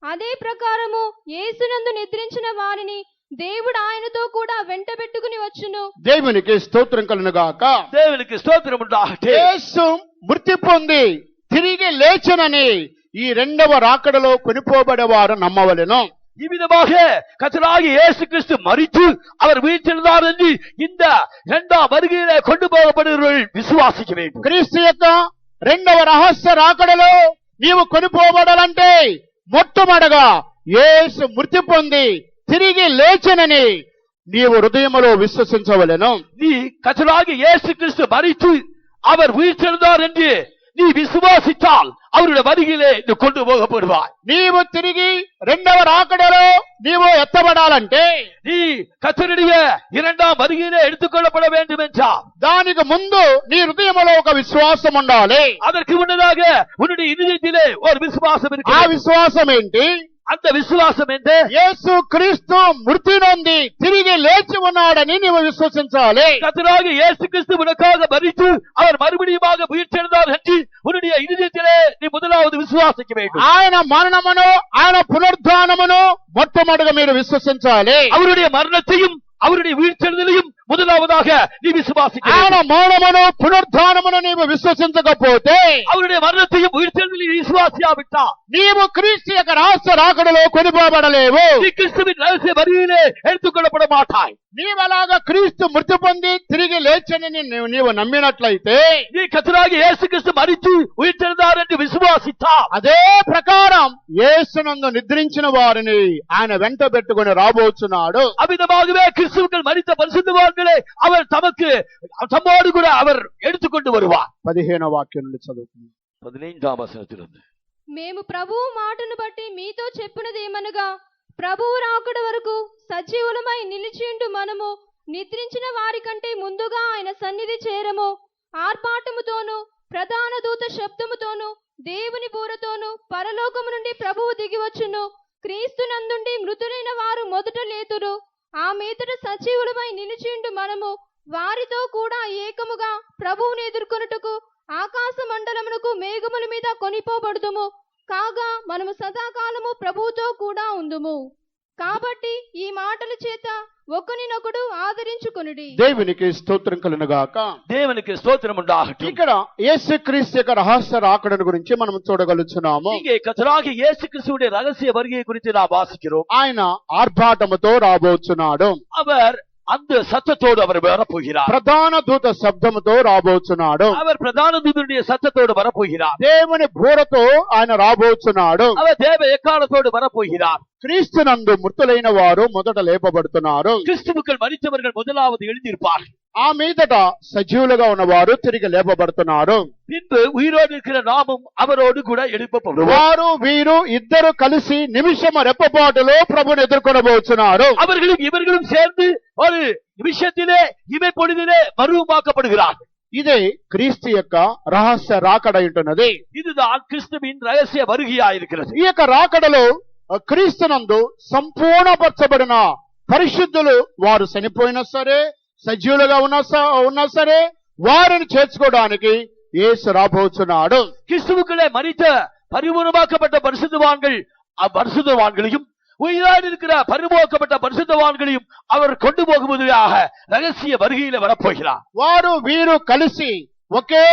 అదే ప్రకారము యేసునందు నిద్రించిన వారిని దేవుడు ఆయనతో కూడా వెంట పెట్టుకుని వచ్చును. దేవునికి స్తోత్రం కలుగును గాక. தேவனுக்கு ஸ்தோத்திரம் உண்டாகட்டும். యేసు మృతి పొంది తిరిగి లేచనని ఈ రెండవ రాకడలో కొనిపోబడేవారు నమ్మవలెను. இவ்விதமாக கர்த்தராகிய இயேசு கிறிஸ்து மரித்து அவர் உயிர்த்தெழுந்தார் என்று இந்த இரண்டாம் வருகையிலே கொண்டு போகப்படுகிறவர்கள் விசுவாசிக்க வேண்டும். క్రీస్తు యొక్క రెండవ రహస్య రాకడలో నీవు కొనిపోబడాలంటే మొట్టమొదటగా యేసు మృతి పొంది తిరిగి లేచెనని నీవు హృదయములో విశ్వసించవలెను. நீ கர்த்தராகிய இயேசு கிறிஸ்து மரித்து அவர் உயிர்த்தெழுந்தார் என்று நீ விசுவாசித்தால் அவருடைய வருகையிலே நீ கொண்டு போகப்படுவாய். నీవు తిరిగి రెండవ రాకడలో నీవు ఎత్తబడాలంటే நீ கர்த்தருடைய இரண்டாம் வருகையிலே எடுத்துக்கொள்ளப்பட வேண்டும் என்றால் దానికి ముందు నీ హృదయములో ఒక విశ్వాసం ఉండాలి. அதற்கு முன்னதாக உன்னுடைய இதயத்திலே ஒரு விசுவாசம் ఆ இருக்கிறது. విశ్వాసం ఏంటి? அந்த விசுவாசம் என்ன? యేసు క్రీస్తు మృతి నొంది తిరిగి లేచి ఉన్నాడని నీవు విశ్వసించాలి. கர்த்தராகிய இயேசு கிறிஸ்து உனக்காக மரித்து அவர் மறுபடியுமாக உயிர்த்தெழுந்தார் என்று உன்னுடைய இதயத்திலே நீ முதலாவது விசுவாசிக்க வேண்டும். ఆయన మరణమును ఆయన పునరుద్ధానమును మొట్టమొదటిగా మీరు విశ్వసించాలి. அவருடைய மரணத்தையும் அவருடைய உயிர்த்தெழுதலையும் முதலாவதாக நீ விசுவாசிக்க ఆయన வேண்டும். మరణమును పునరుద్ధానమును నీవు విశ్వసించకపోతే அவருடைய மரணத்தையும் உயிர்த்தெழுதலையும் நீ விசுவாசியாவிட்டால் నీవు క్రీస్తు యొక్క రహస్య రాకడలో కొనిపోబడలేవు. நீ கிறிஸ்துவின் ரகசிய வருகையிலே எடுத்துக்கொள்ளப்பட மாட்டாய். నీవలాగా క్రీస్తు మృతి పొంది తిరిగి లేచని నీవు నమ్మినట్లయితే நீ கர்த்தராகிய இயேசு கிறிஸ்து மரித்து உயிர்த்தெழுந்தார் என்று விசுவாசித்தால் అదే ప్రకారం యేసునందు నిద్రించిన వారిని ఆయన వెంట పెట్టుకుని రాబోచున్నాడు. அவ்விதமாகவே கிறிஸ்துவுக்குள் மரித்த பரிசுத்தவான்களை அவர் தம்மோடு கூட அவர் எடுத்துக்கொண்டு வருவார். 15వ వాక్యం నుండి చదువుకుందాం. 15వ వచనத்திலிருந்து మేము ప్రభువు మాటను బట్టి మీతో చెప్పినదేమనగా, ప్రభువు రాకడ వరకు సజీవులమై నిలిచిండు మనము నిద్రించిన వారి కంటే ముందుగా ఆయన సన్నిధి చేరము. ఆర్భాటముతోను ప్రధాన దూత శబ్దముతోను దేవుని బూరతోను పరలోకము నుండి ప్రభువు దిగివచ్చును. క్రీస్తునందుండి మృతులైన వారు మొదట లేతురు. ఆ మీదట సజీవులమై నిలిచిండు మనము వారితో కూడా ఏకముగా ప్రభువుని ఎదుర్కొనుటకు ఆకాశ మండలమునకు మేఘముల మీద కొనిపోబడుదుము. కాగా మనము సదాకాలము ప్రభువుతో కూడా ఉందుము. కాబట్టి ఈ మాటల చేత ఒకరినొకడు ఆదరించుకొనుడి. దేవునికి స్తోత్రం కలుగును గాక. தேவனுக்கு ஸ்தோத்திரம் உண்டாகட்டும். ఇక్కడ యేసుక్రీస్తు యొక్క రహస్య రాకడను గురించి మనం చూడగలుగుతున్నాము. இங்கே கர்த்தராகிய இயேசு கிறிஸ்துவுடைய ரகசிய வருகையை குறித்து நாம் வாசிக்கிறோம். ఆయన ఆర్భాటముతో రాబోచున్నాడు. அவர் அந்த சத்தத்தோடு அவர் வரப்போகிறார். ప్రధాన దూత శబ్దముతో రాబోచున్నాడు. அவர் பிரதான தூதனுடைய சத்தத்தோடு வரப்போகிறார். దేవుని బూరతో ఆయన రాబోచున్నాడు. அவர் தேவ எக்காலத்தோடு வரப்போகிறார். క్రీస్తునందు మృతులైన వారు మొదట లేపబడుతున్నారు. கிறிஸ்துவுக்குள் மரித்தவர்கள் முதலாவது எழுந்திருப்பார்கள். ఆ మీదట సజీవులుగా ఉన్నవారు తిరిగి లేపబడుతున్నారు. பின்பு உயிரோடு இருக்கிற நாமும் அவரோடு கூட எழுப்பப்படுவோம். వారు వీరు ఇద్దరు కలిసి నిమిషము రెప్పపాటులో ప్రభుని ఎదుర్కొనబోతున్నారు. அவர்களும் இவர்களும் சேர்ந்து ஒரு நிமிஷத்திலே இமை பொழுதிலே மறுரூபமாக்கப்படுகிறார்கள். ఇదే క్రీస్తు యొక్క రహస్య రాకడ ఉంటున్నది. இதுதான் கிறிஸ்துவின் ரகசிய வருகையாயிருக்கிறது. ఈ యొక్క రాకడలో క్రీస్తునందు సంపూర్ణపరచబడిన పరిశుద్ధులు వారు చనిపోయినా సరే సజీవులుగా ఉన్నా సరే వారిని చేర్చుకోవడానికి యేసు రాబోతున్నాడు. கிறிஸ்துவுக்குள்ளே மரித்த பரிபூர்ணமாக்கப்பட்ட பரிசுத்தவான்களையும் உயிரோடு இருக்கிற பரிபூர்ணமாக்கப்பட்ட பரிசுத்தவான்களையும் அவர் கொண்டு போகும்போதாக ரகசிய வருகையில வரப்போகிறார். వారు వీరు కలిసి ఒకే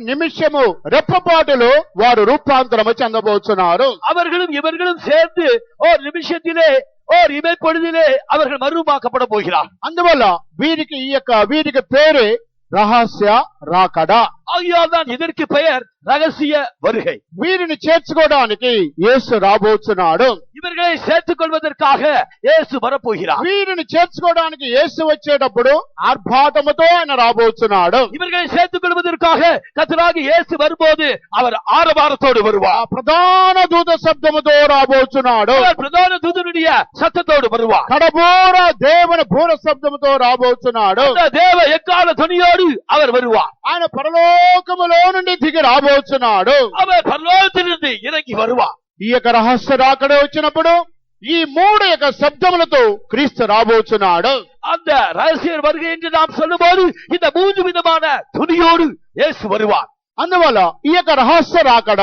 నిమిషము రెప్పపాటులో వారు రూపాంతరము చెందబోతున్నారు. அவர்களும் இவர்களும் சேர்ந்து ஒரு நிமிஷத்திலே ஒரு இமை பொழுதிலே அவர்கள் மறுரூபமாக்கப்பட போகிறார். అందువల్ల వీరికి పేరే రహస్య రాకడ. ஆகையால் தான் இதற்கு பெயர் ரகசிய வருகை. వీరిని చేర్చుకోవడానికి యేసు రాబోతున్నాడు. இவர்களை சேர்த்துக் கொள்வதற்காக இயேசு வரப்போகிறார். వీరిని చేర్చుకోవడానికి యేసు వచ్చేటప్పుడు ఆర్భాటముతో ఆయన రాబోతున్నాడు. இவர்களை சேர்த்துக் கொள்வதற்காக கர்த்தராகிய இயேசு வரும்போது அவர் ஆரவாரத்தோடு வருவார். ప్రధాన దూత శబ్దముతో రాబోతున్నాడు. அவர் பிரதான தூதனுடைய சத்தத்தோடு வருவார். కడబోర దేవుని బూర శబ్దముతో రాబోతున్నాడు. அந்த தேவ எக்கால துணியோடு அவர் வருவார். ఆయన పరలోకములో నుండి దిగి రాబోతున్నాడు. அவர் பரலோகத்திலிருந்து இறங்கி வருவார். ఈ యొక్క రహస్య రాకడ వచ్చినప్పుడు ఈ మూడు యొక్క శబ్దములతో క్రీస్తు రాబోతున్నాడు. அந்த ரகசிய வருகை என்று நாம் சொல்லும்போது இந்த மூன்று விதமான துணியோடு இயேசு வருவார். అందువల్ల ఈ యొక్క రహస్య రాకడ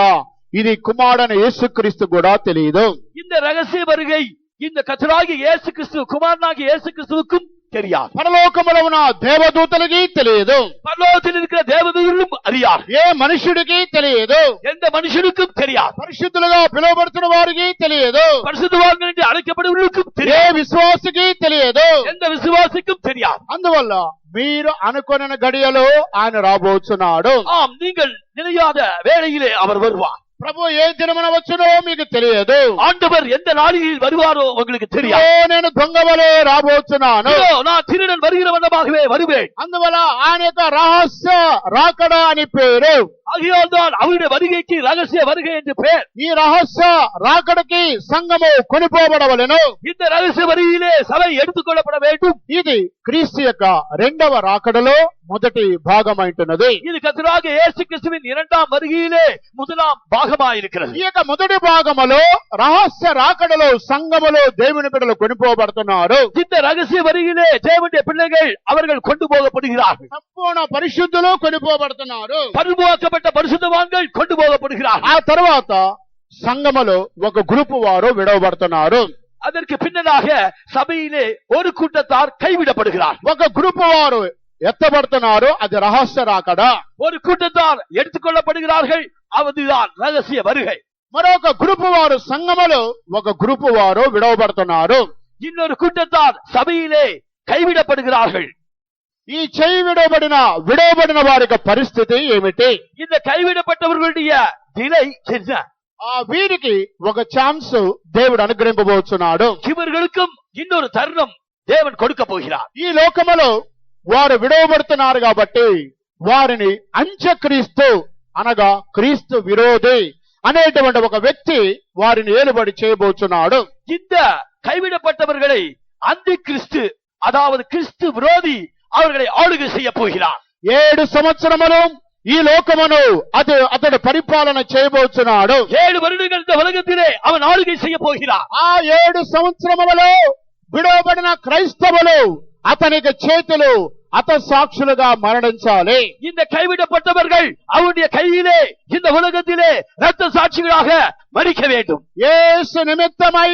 ఇది కుమారుడైన యేసుక్రీస్తు కూడా తెలియదు. இந்த ரகசிய வருகை இந்த கர்த்தராகிய இயேசு கிறிஸ்து குமாரனாகிய இயேசு கிறிஸ்துவுக்கும் தெரியாது. పరలోకములో ఉన్న దేవదూతలకి తెలియదు. பரலோகத்தில் இருக்கிற தேவதூதர்களும் அறியார். ఏ మనుషుడికి తెలియదు. எந்த மனுஷனுக்கும் தெரியாது. పరిశుద్ధులుగా పిలువబడుతున్న వారికి తెలియదు. பரிசுத்தவான்கள் என்று அழைக்கப்படுவர்களுக்கும் ఏ தெரியாது. విశ్వాసికి తెలియదు. எந்த விசுவாசிக்கும் தெரியாது. అందువల్ల మీరు అనుకొనిన గడియలో ఆయన రాబోచున్నాడు. ஆம், நீங்கள் நினையாத வேளையிலே அவர் வருவார். ప్రభు ఏ దినమున వచ్చునో మీకు తెలియదు. ஆண்டவர் எந்த நாளில் வருவாரோ உங்களுக்கு ఇదిగో தெரியாது. నేను దొంగవలే రాబోచున్నాను. இதோ, நான் திருடன் வருகிற வண்ணமாகவே வருவேன். అందువల్ల ఆయన యొక్క రహస్య రాకడ అని పేరు. ஆகையால் தான் அவருடைய வருகைக்கு ரகசிய வருகை என்று பெயர். ఈ రహస్య రాకడకి సంఘము కొనిపోబడవలెను. இந்த ரகசிய வருகையிலே சபை எடுத்துக்கொள்ளப்பட வேண்டும். ఇది క్రీస్తు యొక్క రెండవ రాకడలో మొదటి భాగమైంటున్నది. இது கர்த்தராகிய இயேசு கிறிஸ்துவின் இரண்டாம் வருகையிலே முதலாம் பாகமாயிருக்கிறது. ఈ యొక్క మొదటి భాగములో రహస్య రాకడలో సంఘములో దేవుని బిడ్డలు కొనిపోబడుతున్నారు. இந்த ரகசிய வருகையிலே தேவனுடைய பிள்ளைகள் அவர்கள் கொண்டு போகப்படுகிறார்கள். సంపూర్ణ పరిశుద్ధులు కొనిపోబడుతున్నారు. பரிபூரணப்பட்ட பரிசுத்தவான்கள் கொண்டு போகப்படுகிறார்கள். ఆ తర్వాత సంఘములో ఒక గ్రూపు వారు విడవబడుతున్నారు. அதற்கு பின்னதாக சபையிலே ஒரு கூட்டத்தார் கைவிடப்படுகிறார். ఒక గ్రూపు వారు ఎత్తబడుతున్నారు. అది రహస్య రాకడ. ஒரு கூட்டத்தார் எடுத்துக்கொள்ளப்படுகிறார்கள். அதுதான் ரகசிய வருகை. మరొక గ్రూపు వారు సంఘములో ఒక గ్రూపు వారు విడవబడుతున్నారు. இன்னொரு கூட்டத்தார் சபையிலே கைவிடப்படுகிறார்கள். ఈ చేయి విడవబడిన వారి యొక్క పరిస్థితి ఏమిటి? இந்த கைவிடப்பட்டவர்களுடைய நிலை என்ன? వీరికి ఒక ఛాన్స్ దేవుడు అనుగ్రహింపబోతున్నాడు. இவர்களுக்கும் இன்னொரு தருணம் தேவன் கொடுக்க போகிறார். ఈ లోకములో వారు విడవబడుతున్నారు కాబట్టి వారిని అంత్యక్రీస్తు అనగా క్రీస్తు విరోధి అనేటువంటి ఒక వ్యక్తి వారిని ఏలుబడి చేయబోతున్నాడు. இந்த கைவிடப்பட்டவர்களை அந்தி கிறிஸ்து, அதாவது கிறிஸ்து விரோதி அவர்களை ஆளுகை செய்ய போகிறார். 7 సంవత్సరములు ఈ లోకమును అతడు పరిపాలన చేయబోతున్నాడు. 7 வருடங்கள் இந்த உலகத்திலே அவன் ஆளுகை செய்ய போகிறார். ఆ 7 సంవత్సరములలో విడవబడిన క్రైస్తవులు అతనికి చేతులు సాక్షులుగా మరణించాలి. இந்த கைவிடப்பட்டவர்கள் அவருடைய கையிலே இந்த உலகத்திலே இரத்த సాక్షిகளாக மரிக்க வேண்டும். యేసు నిమిత్తమై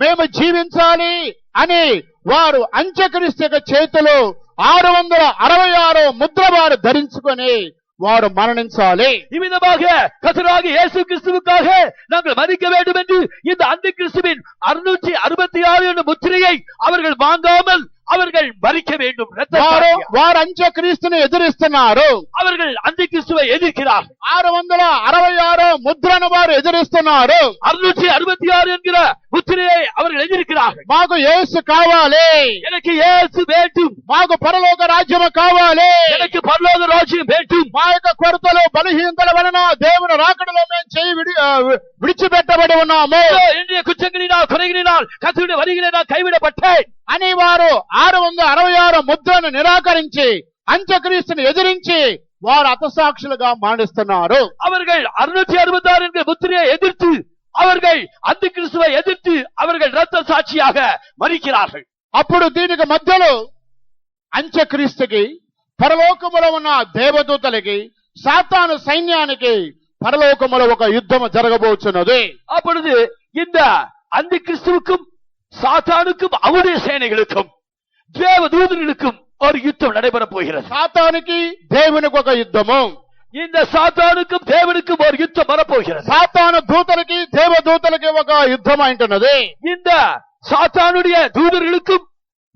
మేము జీవించాలి అని వారు అంత్యక్రీస్తు యొక్క చేతులు 666 ముద్ర వారు ధరించుకొని వారు మరణించాలి. இவ்விதமாக கர்த்தராகிய இயேசு கிறிஸ்துவுக்காக நாங்கள் மரிக்க வேண்டும் என்று இந்த அந்தி கிறிஸ்துவின் 666 என்ற முத்திரையை அவர்கள் வாங்காமல் அவர்கள் மரிக்க வேண்டும். వారు అంత్యక్రీస్తుని ఎదిరిస్తున్నారు. அவர்கள் அந்தி கிறிஸ்துவை எதிர்க்கிறார்கள். 666 ముద్రను వారు ఎదిరిస్తున్నారు. 666 என்கிற முத்திரையை அவர்கள் எதிர்க்கிறார்கள். మాకు యేసు కావాలి, எனக்கு இயேசு வேண்டும், మాకు పరలోక రాజ్యము కావాలి, எனக்கு పరలోక రాజ్యం வேண்டும். మా యొక్క కొరతలు బలహీనతల వలన దేవుని రాకడలో మేము చేయి విడిచిపెట్టబడి ఉన్నాము. என்னுடைய குற்றங்களினால் குறைகளினால் கர்த்தருடைய வருகையிலே நான் கைவிடப்பட்டேன் అని వారు 666 ముద్రను నిరాకరించి అంత్యక్రీస్తుని ఎదిరించి వారు హతసాక్షులుగా మరణిస్తున్నారు. அவர்கள் 666 என்கிற முத்திரையை எதிர்த்து அவர்கள் அந்தி கிறிஸ்துவை எதிர்த்து அவர்கள் இரத்த சாட்சியாக மரிக்கிறார்கள். అప్పుడు దీనికి మధ్యలో అంత్యక్రీస్తుకి పరలోకములో ఉన్న దేవదూతలకి సాతాను సైన్యానికి పరలోకములో ఒక యుద్ధం జరగబోతున్నది. அப்பொழுது இந்த அந்தி கிறிஸ்துவுக்கும் சாத்தானுக்கும் அவருடைய சேனைகளுக்கும் தேவதூதர்களுக்கும் ஒரு யுத்தம் நடைபெற போகிறது. సాతానికి దేవునికి ఒక యుద్ధము, இந்த சாத்தானுக்கும் தேவனுக்கும் ஒரு யுத்தம் வரப்போகிறது. సాతాను దూతలకి దేవదూతలకి ఒక యుద్ధం అంటున్నది. இந்த சாத்தானுடைய தூதர்களுக்கும்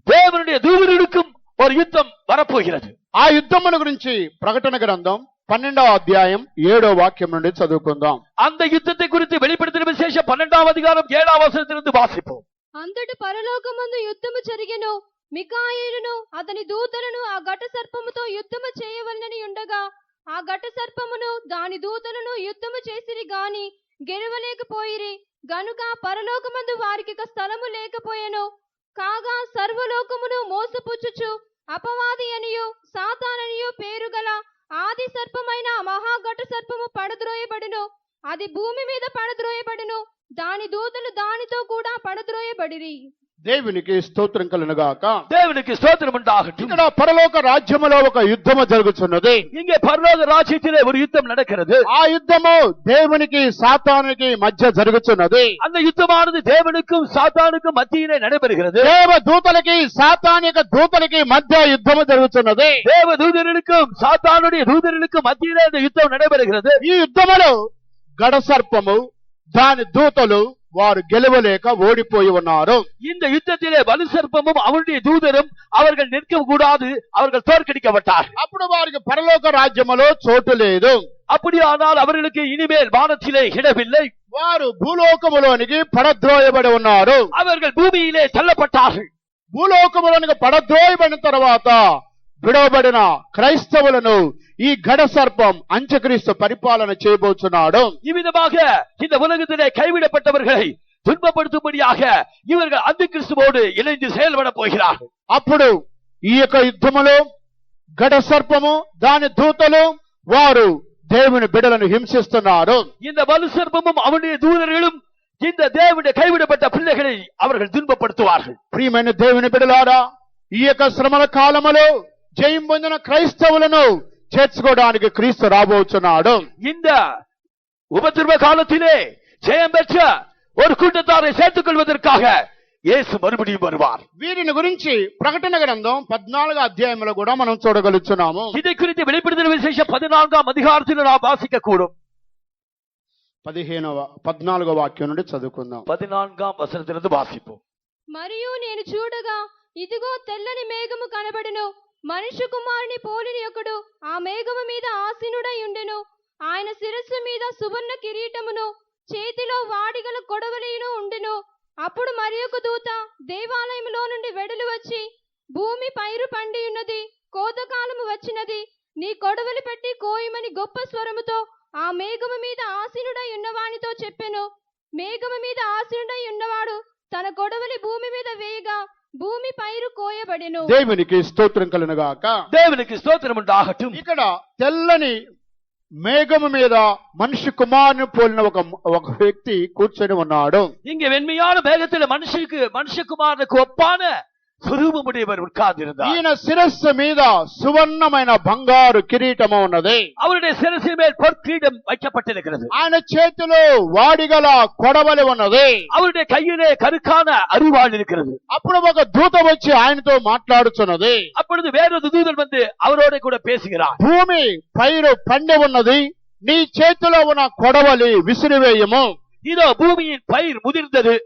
தேவனுடைய தூதர்களுக்கும் ஒரு யுத்தம் வரப்போகிறது. ఆ యుద్ధముల గురించి ప్రకటన గ్రంథం 12వ అధ్యాయం 7వ వాక్యం నుండి చదువుకుందాం. அந்த யுத்தத்தை குறித்து வெளிப்படுத்தின விசேஷம் 12వ அதிகாரம் 7వ వచనத்திலிருந்து వాసిపోం. అంతటి పరలోకమందు యుద్ధము జరిగెను. మికాయేలును అతని దూతలను ఆ ఘట సర్పముతో యుద్ధము చేయవలనని ఉండగా ఆ ఘట సర్పమును దాని దూతలను యుద్ధము చేసిరి గాని గెలవలేకపోయిరి. గనుక పరలోకమందు వారికి స్థలము లేకపోయెను. కాగా సర్వలోకమును మోసపుచ్చుచు అపవాది అనియు సాతాననియు పేరు గల ఆది సర్పమైన మహాఘట సర్పము పడద్రోయబడును. అది భూమి మీద పడద్రోయబడును. దాని దూతలు దానితో కూడా పడద్రోయబడిరి. దేవునికి స్తోత్రం కలుగుగాక. தேவனுக்கு ஸ்தோத்திரம் உண்டாகட்டும். ఇక్కడ పరలోక రాజ్యములో ఒక యుద్ధము జరుగుతున్నది. இங்கே பரலோக ராஜ்யத்திலே ஒரு யுத்தம் நடக்கிறது. ఆ యుద్ధము దేవునికి సాతానుకి మధ్య జరుగుతున్నది. அந்த யுத்தமானது தேவனுக்கும் சாத்தானுக்கும் மத்தியிலே நடைபெறுகிறது. దేవ దూతలకి సాతానిక దూతలకి మధ్య యుద్ధము జరుగుతున్నది. தேவ தூதர்களுக்கும் சாத்தானுடைய தூதர்களுக்கும் மத்தியிலே இந்த யுத்தம் நடைபெறுகிறது. ఈ యుద్ధములో గడసర్పము దాని దూతలు వారు గెలవలేక ఓడిపోయి ఉన్నారు. இந்த யுத்தத்திலே வலுசர்ப்பமும் அவருடைய தூதரும் அவர்கள் நிற்க கூடாது, அவர்கள் தோற்கடிக்கப்பட்டார். అప్పుడు వారికి పరలోక రాజ్యములో చోటు లేదు. அப்படியானால் அவர்களுக்கு இனிமேல் வானத்திலே இடமில்லை. వారు భూలోకములోనికి పడద్రోయబడి ఉన్నారు. அவர்கள் பூமியிலே தள்ளப்பட்டார்கள். భూలోకములోనికి పడద్రోయబడిన తర్వాత విడవబడిన క్రైస్తవులను ఈ గడసర్పం అంత్యక్రీస్తు పరిపాలన చేయబోతున్నాడు. இவ்விதமாக இந்த உலகத்திலே கைவிடப்பட்டவர்களை துன்பப்படுத்தும்படியாக இவர்கள் அந்திகிறிஸ்துவோடு இணைந்து செயல்பட போகிறார்கள். అప్పుడు ఈ యొక్క యుద్ధములో గడసర్పము దాని దూతలు వారు దేవుని బిడ్డలను హింసిస్తున్నారు. இந்த வலுசர்ப்பமும் அவனுடைய தூதர்களும் இந்த தேவனுடைய கைவிடப்பட்ட பிள்ளைகளை அவர்கள் துன்பப்படுத்துவார்கள். ప్రియమైన దేవుని బిడ్డలారా, ఈ యొక్క శ్రమల కాలములో జయం పొందిన క్రైస్తవులను చేర్చుకోవడానికి క్రీస్తు రాబోతున్నాడు. இந்த உபத்திரவ காலத்திலே ஜெயம் பெற்ற ஒரு கூட்டத்தாரை சேர்த்துக் கொள்வதற்காக இயேசு மறுபடியும் வருவார். వీరిని గురించి ప్రకటన గ్రంథం 14వ అధ్యాయంలో కూడా మనం చూడగలుగుతున్నాము. இதை குறித்து வெளிப்படுத்தின விசேஷம் 14ஆம் அதிகாரத்தில் நாம் வாசிக்க கூடும். 14వ వాక్యం నుండి చదువుకుందాం. 14ஆம் వచనத்திலிருந்து వాసిப்போம். మరియు నేను చూడగా ఇదిగో తెల్లని మేఘము కనబడెను. మనుష్య కుమారుని పోలిన ఒకడు ఆ మేఘము మీద ఆసీనుడై ఉండెను. ఆయన శిరస్సు మీద సువర్ణ కిరీటమును, చేతిలో వాడిగల కొడవలియును ఉండెను. అప్పుడు మరి ఒక దూత దేవాలయములో నుండి వెడలు వచ్చి, భూమి పైరు పండి ఉన్నది, కోతకాలము వచ్చినది, నీ కొడవలి పెట్టి కోయమని గొప్ప స్వరముతో ఆ మేఘము మీద ఆసీనుడై ఉన్నవానితో చెప్పెను. మేఘము మీద ఆసీనుడై ఉన్నవాడు తన కొడవలి భూమి మీద వేయగా భూమి పైరు కోయబడెను. దేవునికి స్తోత్రం కలుగుగాక. தேவனுக்கு ஸ்தோத்திரம் உண்டாகட்டும். ఇక్కడ తెల్లని మేఘము మీద మనిషి కుమారుని పోలిన ఒక వ్యక్తి కూర్చొని ఉన్నాడు. இங்கே வெண்மையான மேகத்தில் மனுஷகுமாரனுக்கு ஒப்பான சுரூபமுடையவர் உட்கார்ந்திருந்தார். ఈయన శిరస్సు మీద సువర్ణమైన బంగారు కిరీటము ఉన్నది. அவருடைய சிரசின் மேல் பொற்கிரீடம் வைக்கப்பட்டிருக்கிறது. ఆయన చేతిలో వాడిగల కొడవలి ఉన్నది. அவருடைய கையிலே கருக்கான அரிவாள் இருக்கிறது. అప్పుడు ఒక దూత వచ్చి ఆయనతో మాట్లాడుచున్నది. அப்பொழுது வேறொரு தூதன் வந்து அவரோட கூட பேசுகிறார். భూమి పైరు పండి ఉన్నది, నీ చేతిలో ఉన్న కొడవలి విసిరివేయము. இதோ பூமியின் பயிர் முதிர்ந்தது,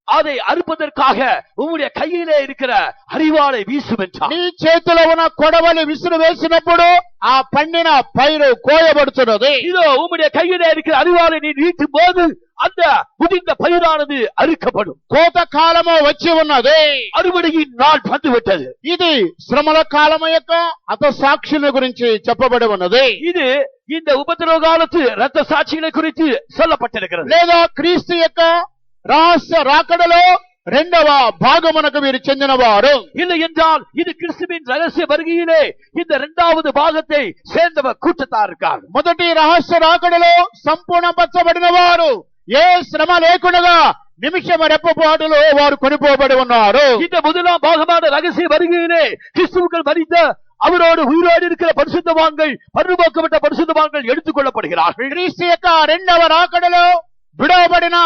அதை அறுப்பதற்காக உம்முடைய கையிலே இருக்கிற அரிவாளை வீசும் என்றார். నీ చేతిలో ఉన్న కొడవలి విసిరి వేసినప్పుడు ఆ పండిన పైరు కోయబడుతున్నది. இதோ உம்முடைய கையிலே இருக்கிற அரிவாளை நீ நீட்டும் போது அந்த முதிர்ந்த பயிரானது அறுக்கப்படும். కోత కాలము వచ్చి ఉన్నది. அறுவடையின் நாள் வந்துவிட்டது. ఇది శ్రమల కాలము యొక్క హతసాక్షుల గురించి చెప్పబడి ఉన్నది. இது இந்த உபத்திரவ காலத்து இரத்த சாட்சிகளை குறித்து சொல்லப்பட்டிருக்கிறது. లేదా క్రీస్తు యొక్క రహస్య రాకడలో రెండవ భాగమునకు వీరు చెందిన వారు. இல்லை என்றால் இது கிறிஸ்துவின் ரகசிய வருகையிலே இந்த இரண்டாவது பாகத்தை சேர்ந்தவர் கூட்டத்தார் இருக்கார். మొదటి రహస్య రాకడలో సంపూర్ణపరచబడిన వారు ఏ శ్రమ లేకుండా నిమిషం రెప్పపాటులో వారు కొనిపోబడి ఉన్నారు. இந்த முதலாம் பாகமான ரகசிய வருகையிலே கிறிஸ்துவுக்குள் மரித்த அவரோடு உயிரோடு இருக்கிற பரிசுத்தவான்கள், பரிபோக்கப்பட்ட பரிசுத்தவான்கள் எடுத்துக் கொள்ளப்படுகிறார்கள். క్రీస్తు యొక్క రెండవ రాకడలో విడవబడిన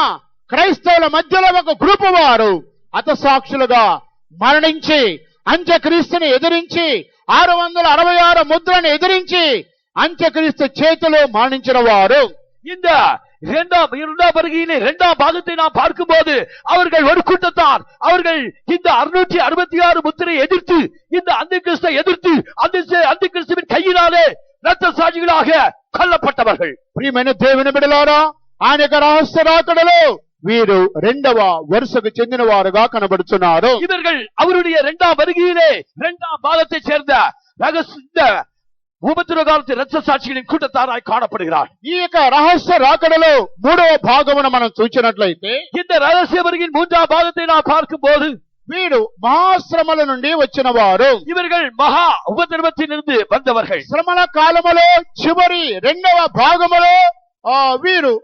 క్రైస్తవుల మధ్యలో ఒక గ్రూపు వారు హతసాక్షులుగా మరణించి అంత్యక్రీస్తుని ఎదిరించి 666 ముద్రను ఎదిరించి అంత్యక్రీస్తు చేతిలో మరణించిన వారు. இந்த இரண்டாம் வருகையிலே இரண்டாம் பாகத்தை நாம் பார்க்கும் போது அவர்கள் ஒரு கூட்டத்தார். அவர்கள் இந்த 666 முத்திரை எதிர்த்து இந்த அந்திகிறிஸ்தை எதிர்த்து அந்திகிறிஸ்துவின் கையினாலே இரத்த சாட்சிகளாக கொல்லப்பட்டவர்கள். ప్రియమైన దేవుని బిడ్డలారా, ఆయన యొక్క రహస్య రాకడలో వీరు రెండవ వరుసకు చెందిన వారుగా కనబడుతున్నారు. இவர்கள் அவருடைய இரண்டாம் வருகையிலே இரண்டாம் பாகத்தை சேர்ந்த ரகசிய உபத்திரவ காலத்து இரத்த சாட்சிகளின் கூட்டத்தாராய் காணப்படுகிறார். ఈ యొక్క రహస్య రాకడలో మూడవ భాగమును మనం చూసినట్లయితే இந்த ரகசிய வருகையின் மூன்றாம் பாகத்தை நாம் பார்க்கும் போது వీరు మహాశ్రమల నుండి వచ్చిన వారు. இவர்கள் மகா உபத்திரவத்திலிருந்து வந்தவர்கள். శ్రమల కాలములో చివరి రెండవ భాగములో వీరు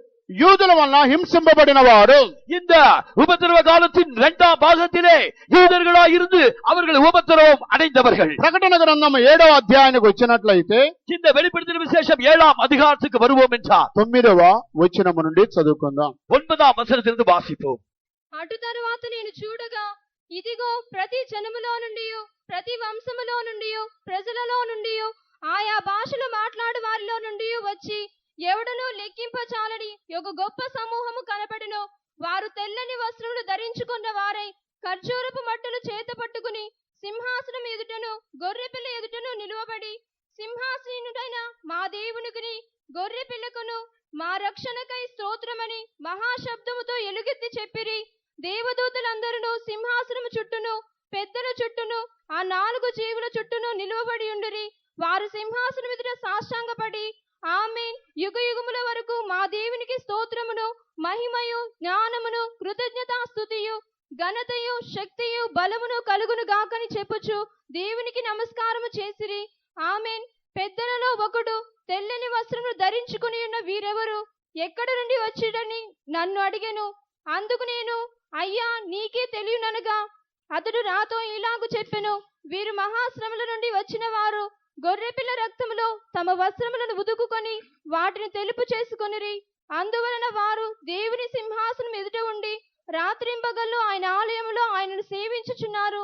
యూదుల వలన హింసింపబడిన వారు. இந்த உபத்திரவ காலத்தின் இரண்டாம் பாகத்திலே யூதர்களா இருந்து அவர்கள் உபத்திரவம் அடைந்தவர்கள். ప్రకటన గ్రంథం 7వ అధ్యాయానికి వచ్చినట్లయితే இந்த வெளிப்படுத்தின விசேஷம் 7ஆம் அதிகாரத்துக்கு வருவோம் என்றால் 9వ వచనము నుండి చదువుకుందాం. 9ஆம் వచనத்திலிருந்து వాసిపోం. అటు తరువాత నేను చూడగా ఇదిగో ప్రతి జనములో నుండి ప్రతి వంశములో నుండి ప్రజలలో నుండి ఆయా భాషలు మాట్లాడు వారిలో నుండి వచ్చి ఎవడనూ లెక్కింపచాలని ఒక గొప్ప సమూహము కనపడెను. వారు తెల్లని వస్త్రములు ధరించుకున్న వారై ఖర్జూరపు మట్టలు చేత పట్టుకుని సింహాసనం ఎదుటను గొర్రెపిల్ల ఎదుటను నిలువబడి సింహాసీనుడైన మా దేవునికిని గొర్రెపిల్లకును మా రక్షణకై స్తోత్రమని మహాశబ్దముతో ఎలుగెత్తి చెప్పిరి. దేవదూతలందరూ సింహాసనము చుట్టూను పెద్దల చుట్టూను ఆ 4 జీవుల చుట్టూను నిలువబడి ఉండిరి. వారు సింహాసనం ఎదుట సాష్టాంగపడి ఆమేన్, యుగ యుగముల వరకు మా దేవునికి స్తోత్రమును మహిమయు జ్ఞానమును కృతజ్ఞతాస్తుతియు ఘనతయు శక్తియు బలమును కలుగును గాకని చెప్పుచు దేవునికి నమస్కారము చేసిరి. ఆమేన్. పెద్దలలో ఒకడు తెల్లని వస్త్రములు ధరించుకుని ఉన్న వీరెవరు, ఎక్కడి నుండి వచ్చిరని నన్ను అడిగెను. అందుకు నేను, అయ్యా నీకే తెలియననగా అతడు నాతో ఇలాగు చెప్పెను, వీరు మహాశ్రమల నుండి వచ్చిన వారు. గొర్రెపిల్ల రక్తములో తమ వస్త్రములను ఉదుకుకొని వాటిని తెలుపు చేసుకొనిరి. అందువలన వారు దేవుని సింహాసనం ఎదుట ఉండి రాత్రింబగళ్ళు ఆయన ఆలయములో ఆయనను సేవించుచున్నారు.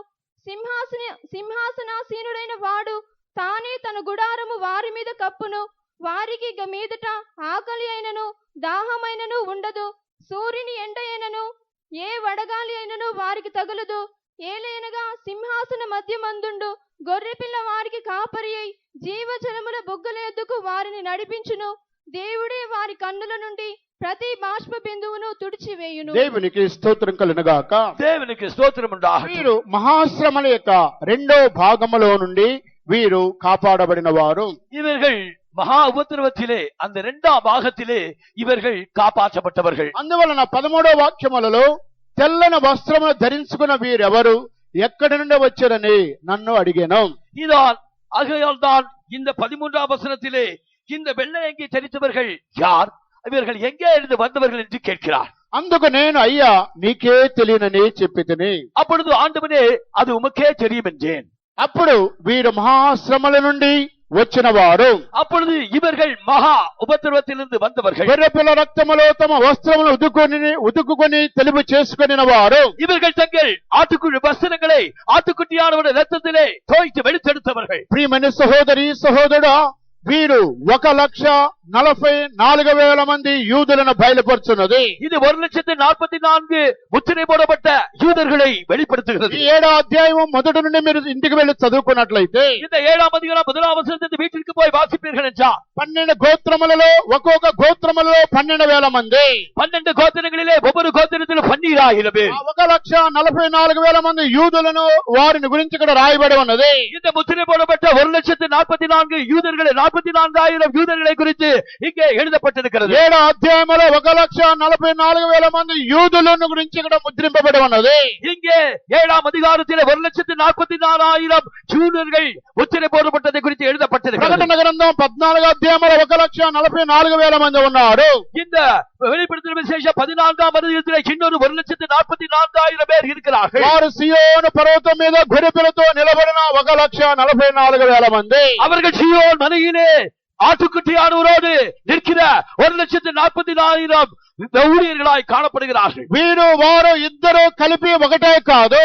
సింహాసనాసీనుడైన వాడు తానే తన గుడారము వారి మీద కప్పును. వారికి ఇక మీదట ఆకలి అయినను దాహమైనను ఉండదు. సూర్యుని ఎండ అయినను ఏ వడగాలి అయినను వారికి తగులదు. ఏలైనగా సింహాసన మధ్య మందుండు గొర్రెపిల్ల వారికి కాపరి అయి జీవజలముల బుగ్గల ఎద్దుకు వారిని నడిపించును. దేవుడే వారి కన్నుల నుండి ప్రతి బాష్ప బిందువును తుడిచివేయును. దేవునికి స్తోత్రం కలుగునుగాక. దేవునికి స్తోత్రం ఉండాలి. వీరు మహాశ్రమల యొక్క 2వ భాగములో నుండి వీరు కాపాడబడిన వారు. இவர்கள் மகா உபத்திரவத்திலே அந்த 2ஆம் பாகத்திலே இவர்கள் காப்பாற்றப்பட்டவர்கள். అందువలన 13వ వాక్యములలో తెల్లని వస్త్రములు ధరించుకున్న వీరెవరు, ఎక్కడి నుండి వచ్చారని నన్ను అడిగాను. இதான் ஆகையால் தான் இந்த 13ஆம் வசனத்திலே இந்த வெள்ளை அங்கி தரித்தவர்கள் யார், இவர்கள் எங்கே இருந்து வந்தவர்கள் என்று கேட்கிறார். అందుకు నేను, అయ్యా నీకే తెలియనని చెప్పితిని. அப்பொழுது ஆண்டவனே அது உமக்கே தெரியும் என்றேன். అప్పుడు వీరు మహాశ్రమల నుండి వచ్చిన వారు. அப்பொழுது இவர்கள் மகா உபத்திரவத்திலிருந்து வந்தவர்கள். గొర్రెపిల్ల రక్తములో తమ వస్త్రములు ఉదుకుకొని తెలుపు చేసుకుని వారు. இவர்கள் தங்கள் ஆட்டுக்குழு வஸ்திரங்களை ஆட்டுக்குட்டியானவருடைய ரத்தத்திலே தோய்த்து வெளுத்தெடுத்தவர்கள். ప్రియమైన సహోదరి సహోదరుడా, వీరు 1,44,000 మంది యూదులను బయలుపరుచున్నది. இது 1,44,000 ముద్ర పోడబట్ట యూదర్களை வெளிப்படுத்துகிறது. ఈ 7వ అధ్యాయం మొదటి నుండి మీరు ఇంటికి వెళ్లి చదువుకున్నట్లయితే இந்த 7ஆம் அதிகாரம் 1ஆம் వచనத்திலிருந்து வீட்டிற்கு போய் வாசிப்பீர்கள் என்றால் 12 గోత్రములలో ఒక్కొక్క గోత్రములలో 12,000 మంది, 12 గోత్రங்களிலே ஒவ்வொரு கோத்திரத்திலும் 12,000 பேர். 1,44,000 మంది యూదులను వారిని గురించి ఇక్కడ రాయబడి ఉన్నది. இந்த முத்திரை போடப்பட்ட 1,44,000 யூதர்களை 44,000 யூதர்களை குறித்து இங்கே எழுதப்பட்டிருக்கிறது. 7వ అధ్యాయంలో 1,44,000 మంది యూదులను గురించి ఇక్కడ ముద్రింపబడి ఉన్నది. இங்கே 7ஆம் அதிகாரத்திலே 1,44,000 யூதர்கள் முத்திரை போடப்பட்டதை குறித்து எழுதப்பட்டிருக்கிறது. ప్రకటన గ్రంథం 14వ అధ్యాయంలో 1,44,000 మంది ఉన్నారు. இந்த வெளிப்படுத்தின விசேஷம் 14ஆம் அதிகாரத்திலே இன்னொரு 1,44,000 பேர் இருக்கிறார்கள். వారు సియోను పర్వతం మీద గొర్రెపిల్లతో నిలబడిన 1,44,000 మంది. அவர்கள் சீயோன் மலையிலே ஆட்டுக்குட்டியானவரோடு நிற்கிற 1,44,000 ஊழியர்களாய் காணப்படுகிறார்கள். వీరు వారు ఇద్దరు కలిపి ఒకటే కాదు.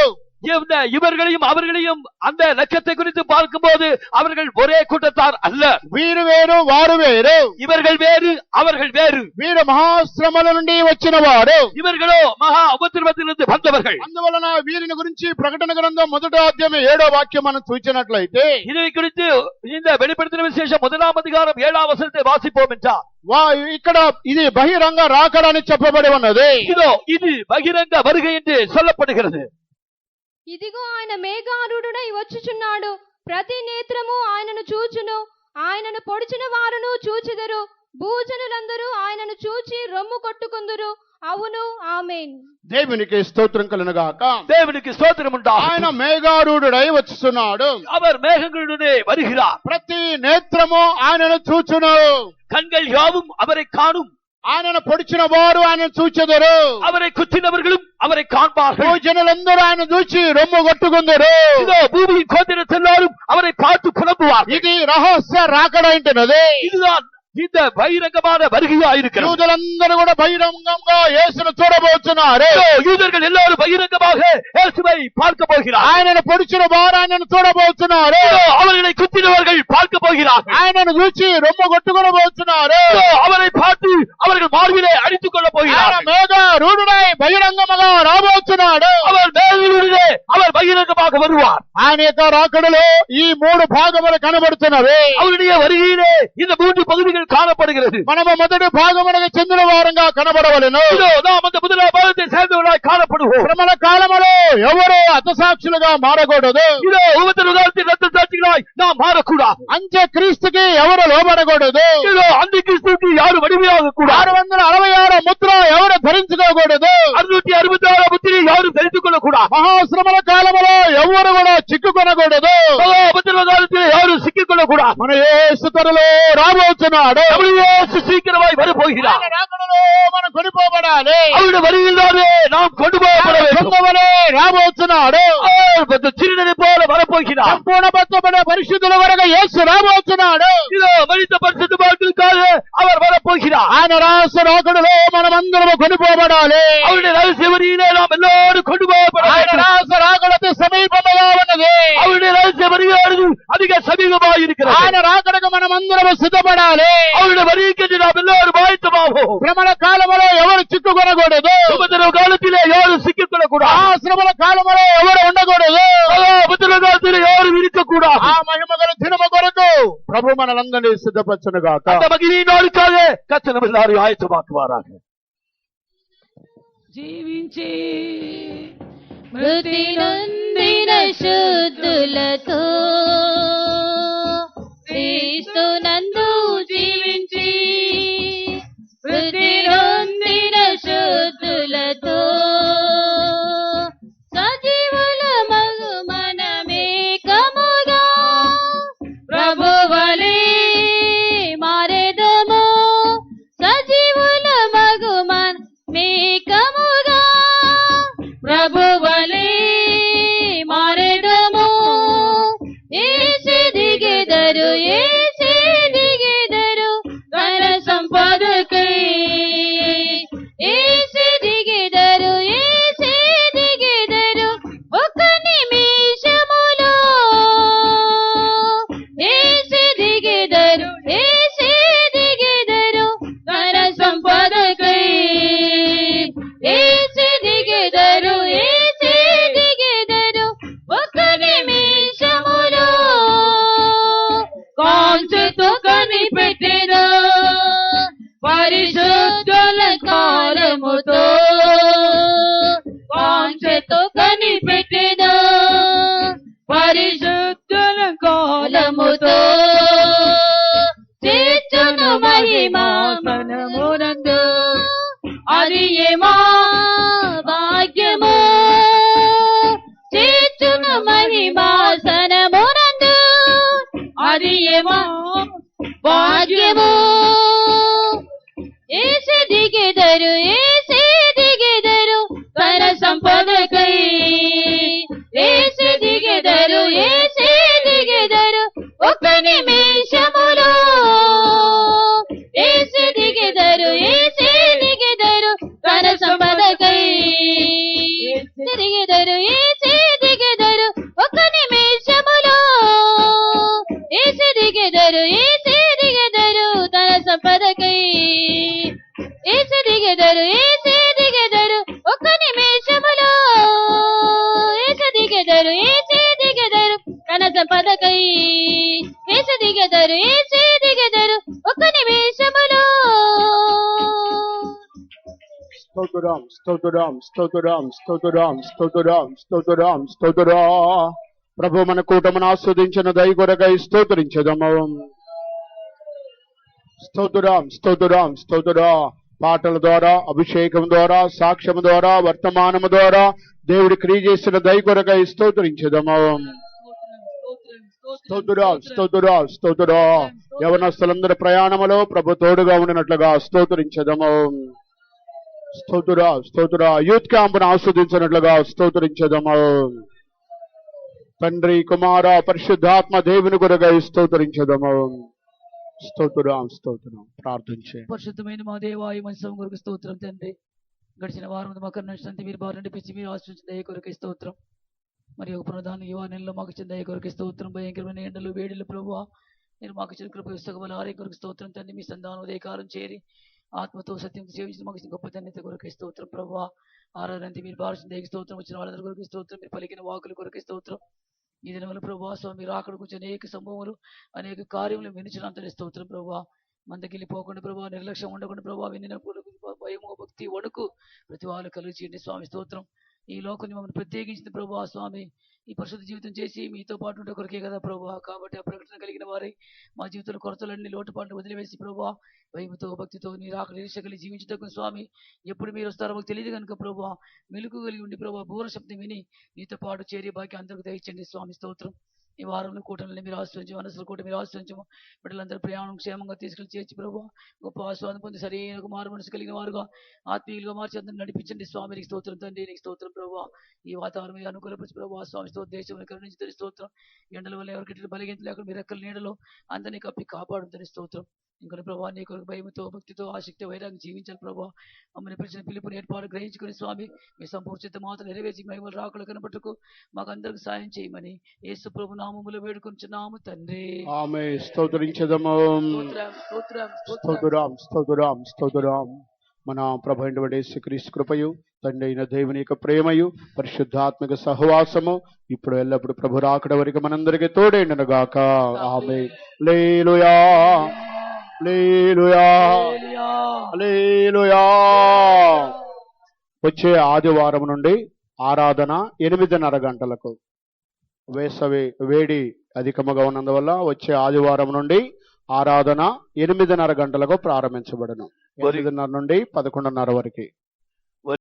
இவர்களையும் அவர்களையும் அந்த லட்சத்தை குறித்து பார்க்கும்போது அவர்கள் ஒரே கூட்டத்தார் அல்ல. వీరు వేరు వారు వేరు. இவர்கள் வேறு அவர்கள் வேறு. వీరు మహాశ్రమల నుండి వచ్చిన వారు. இவர்களோ மகா உபத்திரவத்திலிருந்து வந்தவர்கள். అందువలన వీరిని గురించి ప్రకటన గ్రంథం 1వ అధ్యాయం 7వ వాక్యం మనం చూసినట్లయితే இதை குறித்து இந்த வெளிப்படுத்தின விசேஷம் 1ஆம் அதிகாரம் 7ஆம் வசனத்தை வாசிப்போம் என்றால் ఇక్కడ ఇది బహిరంగ రాకడని చెప్పబడి ఉన్నది. இதோ இது பகிரங்க வருகை என்று சொல்லப்படுகிறது. ఇదిగో ఆయన మేఘారూఢుడై వచ్చుచున్నాడు. ప్రతి నేత్రము ఆయనను చూచును. ఆయనను పొడిచిన వారును చూచెదరు. భూజనులందరూ ఆయనను చూచి రొమ్ము కొట్టుకుందురు. అవును, ఆమేన్. దేవునికి స్తోత్రం కలుగునుగాక. దేవునికి స్తోత్రం ఉండాలి. ఆయన మేఘారూఢుడై వచ్చుచున్నాడు. அவர் மேகங்களுடனே வருகிறார். ప్రతి నేత్రము ఆయనను చూచును. கண்கள் யாவும் அவரை காணும். ఆయనను పొడిచిన వారు ఆయన చూచెదరు, அவரை குத்தினவர்களும் அவரை காண்பார்கள். జనులందరూ ఆయన చూచి రొమ్ము కొట్టుకుందరు. இதோ பூமியின் கோத்திரத்தில் எல்லாரும் அவரை பார்த்து புலம்புவார்கள். ఇది రహస్య రాకడ అంటున్నది. இதுதான் இந்த బహిరంగமான வருகையா இருக்கிறது. యూదులందరూ కూడా బహిరంగంగా యేసును చూడబోతున్నారు. యూదர்கள் எல்லாரும் బహిరంగமாக இயேசுவை பார்க்க போகிறார்கள். ఆయనను పొడిచిన వారు ఆయనను చూడబోతున్నారు. அவர்களை குத்தினவர்கள் பார்க்க போகிறார்கள். ఆయనను చూచి రొమ్ము కొట్టుకోబోతున్నారు. அவரை பார்த்து அவர்கள் மார்பிலே அடித்துக் கொள்ள போகிறார்கள். మేఘ రూఢుడై బహిరంగముగా రాబోతున్నాడు. அவர் மேலுడే அவர் బహిరంగமாக வருவார். ఆయన యొక్క రాకడలో ఈ 3 భాగములు కనబడుతున్నవి. அவருடைய வருகையிலே இந்த 3 பகுதிகள் காணப்படுகிறது. మనము మొదటి భాగమునకు చెందిన వారంగా కనబడవలెను. நாம் அந்த முதலாம் பாகத்தை சேர்ந்தவர்களாய் காணப்படுவோம். శ్రమల కాలములో ఎవరు హతసాక్షులుగా మారకూడదు. இதோ உபத்திரவ காலத்தில் ரத்த சாட்சிகளாய் நாம் மாறக்கூடாது. అంత్య క్రీస్తుకి ఎవరు లోబడకూడదు. இதோ அந்த கிறிஸ்துவுக்கு யாரும் அடிமையாக கூடாது. 666 ముద్ర ఎవరు ధరించుకోకూడదు. 666 ముద్రని யாரும் ధరించుకు కొనకూడదు. మహాశ్రమల కాలములో ఎవరు కూడా చిక్కుకొనకూడదు. உபத்திரவ காலத்தில் யாரும் சிக்கிக் கொள்ளக்கூடாது. మన యేసు త్వరలో రాబోతున్నాడు. యేసు சீக்கிரமாய் வரப்போகிறார். ఆయన రాకడలో మనం కొనిపోబడాలి. அவருடைய வருகையில்தானே நாம் கொண்டு போகப்பட வேண்டும். రాబోతున్నాడు. చిరునది పోల வரப்போகிறார். సంపూర్ణపరచబడిన పరిశుద్ధుల వరకు యేసు రాబోతున్నాడు. இதோ மனித பரிசுத்தவான்களுக்காக அவர் வரப்போகிறார். ఆయన రహస్య రాకడలో మనమందరం కొనిపోబడాలి. அவருடைய ரகசிய வருகையிலே நாம் எல்லாரும் கொண்டு போகப்பட வேண்டும். రహస్య రాకడతో సమీపముగా ఉన్నది. அவருடைய ரகசிய வருகையானது அதிக சமீபமாக இருக்கிறது. ఆయన రాకడకు మనమందరం సిద్ధపడాలి. அவருடைய வருகைக்கு நாம் எல்லாரும் ஆயத்தமாவோம். శ్రమల కాలములో ఎవరు చిక్కుకొనకూడదు. உபத்திரவ காலத்திலே யாரும் சிக்கிக் கொள்ளக்கூடாது. ఆ శ్రమల కాలములో ఎవరు ఉండకూడదు. உபத்திரவ காலத்திலே யாரும் இருக்கக்கூடாது. ఆ మహిమగల దినము కొరకు ప్రభు మనలందరినీ సిద్ధపరచునుగాక. அந்த மகிமையின் நாளுக்காக கர்த்தர் நம்மை எல்லாரையும் ஆயத்தமாக்குவாராக. జీవించి మృతి నొందిన శుద్ధులతో క్రీస్తునందు జీవించి మృతి నొందిన శుద్ధులతో సజీవుల మగు మనమేకముగా ప్రభువలే మారెదము. సజీవుల మగు మనమేకముగా ప్రభువలే మారెదము. యేసు దిగెదరు యేసు దిగెదరు ఘన సంపదకై. యేసు దిగెదరు యేసు దిగెదరు ఒక నిమిషములో. యేసు దిగెదరు యేసు దిగెదరు ఘన సంపదకై. యేసు దిగెదరు యేసు దిగెదరు ఒక నిమిషములో. కాంచెతో కనిపెట్టెను పరిశుద్ధుల కాలముతో. కాంచెతో కనిపెట్టెను పరిశుద్ధుల కాలముతో. చేర్చును మహిమాసనమునందు అది ఏమా భాగ్యము. చేర్చును మహిమాసనమునందు అది ఏమా భాగ్యము. యేసు దిగెదరు యేసు దిగెదరు తన సంపదకై. యేసు దిగెదరు యేసు దిగెదరు ఒక నిమిషములో. యేసు దిగెదరు యేసు దిగెదరు తన సంపదకై. యేసు దిగెదరు యేసు దిగెదరు ఒక నిమిషములో. యేసు దిగెదరు యేసు దిగెదరు తన సంపదకై. యేసు దిగెదరు యేసు దిగెదరు ఒక నిమిషములో. యేసు దిగెదరు యేసు దిగెదరు తన సంపదకై. యేసు దిగెదరు యేసు దిగెదరు ఒక నిమిషములో. స్తోత్రం స్తోత్రం స్తోత్రం స్తోత్రం స్తోత్రం స్తోత్రం స్తోత్రా. ప్రభు మన కూటమును ఆస్వాదించిన దయ కొరకై స్తోత్రించదము. స్తోత్రం స్తోత్రం స్తోత్రా. పాటల ద్వారా, అభిషేకం ద్వారా, సాక్ష్యం ద్వారా, వర్తమానము ద్వారా దేవుడి క్రియ చేసిన దయ కొరకై స్తోత్రించదము. స్తోత్రుడా. యవనస్తులందరి ప్రయాణములో ప్రభు తోడుగా ఉండినట్లుగా స్తోత్రించదము. స్తోత్రుడా. యూత్ క్యాంపును ఆస్వాదించినట్లుగా స్తోత్రించదము. తండ్రి, కుమార, పరిశుద్ధాత్మ దేవుని కొరకై స్తోత్రించదము. స్తోత్రం. ప్రార్థించే పరిశుద్ధమైన మా దేవాయ మంచి కొరకు స్తోత్రం తండ్రి. గడిచిన వారం మాకు నచ్చినంత మీరు బాగా నడిపించి మీరు ఆశ్రయించిన దయ కొరకే స్తోత్రం. మరి ఒక ప్రధాన యువ నెలలో మాకు ఇచ్చిన దయ కొరకే స్తోత్రం. భయంకరమైన ఎండలు వేడిలు ప్రభువా మీరు మాకు ఇచ్చిన కృప పుస్తకముల ఆరోగ్య కొరకు స్తోత్రం తండ్రి. మీ సంధానం ఉదయకాలం చేరి ఆత్మతో సత్యంతో సేవించిన మాకు ఇచ్చిన గొప్ప ధన్యత కొరకే స్తోత్రం ప్రభువా. ఆరాధన మీరు భాషను దయకి స్తోత్రం. వచ్చిన వాళ్ళందరి కొరకే స్తోత్రం. మీరు పలికిన వాకుల కొరకే స్తోత్రం. ఈ దినములు ప్రభువా స్వామి మీరు అక్కడికి వచ్చి అనేక సంభవములు అనేక కార్యములు వినిచినంతటి స్తోత్రం ప్రభువా. మందకెళ్ళిపోకుండా ప్రభావ, నిర్లక్ష్యం ఉండకుండా ప్రభావ, వినినప్పుడు భయము భక్తి వణుకు ప్రతి వాళ్ళు కలిగి చేయండి స్వామి స్తోత్రం. ఈ లోకం మమ్మల్ని ప్రత్యేకించింది ప్రభావ స్వామి ఈ పరిశుద్ధ జీవితం చేసి మీతో పాటు ఉండే కొరకే కదా ప్రభావ. కాబట్టి ఆ ప్రకటన కలిగిన వారి మా జీవితంలో కొరతలన్నీ లోటుపాట్లు వదిలివేసి ప్రభావ భయముతో భక్తితో మీరు ఆకలి నిరీక్ష కలిగి జీవించటకు స్వామి ఎప్పుడు మీరు వస్తారో మాకు తెలియదు కనుక ప్రభావ మెలుగు కలిగి ఉండి ప్రభావ బూర శబ్దం విని మీతో పాటు చేరి బాకి అందరికి దయచండి స్వామి స్తోత్రం. ఈ వారంలో కూటమిని మీరు ఆశ్రయించు, మనసుల కూట మీరు ఆశ్రయించము. బిడ్డలందరూ ప్రయాణం క్షేమంగా తీసుకెళ్లి చేర్చి ప్రభావ గొప్ప ఆస్వాదం పొంది సరైన ఒక మారు మనసు కలిగిన వారుగా ఆత్మీయులుగా మార్చి అందరిని నడిపించండి స్వామి. నీకు స్తోత్రం తండ్రి, నీకు స్తోత్రం ప్రభావ. ఈ వాతావరణం మీద అనుకూలపరిచి ప్రభావ స్వామి స్తోత్రం. దేశంలో కరుణించి స్తోత్రం. ఎండల వల్ల ఎవరికి బలిగింత లేకుండా మీరు రెక్కల నీడలో అందరినీ కప్పి కాపాడుతుంది స్తోత్రం. ఇంకా ప్రభావ నీ కొరకు భయంతో భక్తితో ఆసక్తి వైరాగ్యం జీవించాలి ప్రభావ. మమ్మల్ని పిలిచిన పిలుపుని ఏర్పాటు గ్రహించుకుని స్వామి మీ సంపూర్ణ మాత్రం నెరవేర్చి మహిమలు రాకులు కనబట్టుకు మాకు అందరికి సాయం చేయమని యేసు ప్రభు నామములో వేడుకొంచున్నాము తండ్రి. ఆమేన్. స్తోత్రించదము. స్తోత్రం. మన ప్రభు అయినటువంటి యేసుక్రీస్తు కృపయు తండ్రి అయిన దేవుని యొక్క ప్రేమయు పరిశుద్ధాత్మక సహవాసము ఇప్పుడు ఎల్లప్పుడు ప్రభు రాకడ వరకు మనందరికీ తోడేండును గాక. ఆమేన్. హల్లెలూయా, హల్లెలూయా, హల్లెలూయా. వచ్చే ఆదివారం నుండి ఆరాధన 8:30 గంటలకు. వేసవి వేడి అధికముగా ఉన్నందువల్ల వచ్చే ఆదివారం నుండి ఆరాధన 8:30 గంటలకు ప్రారంభించబడను. 8:30 నుండి 11:30 వరకు.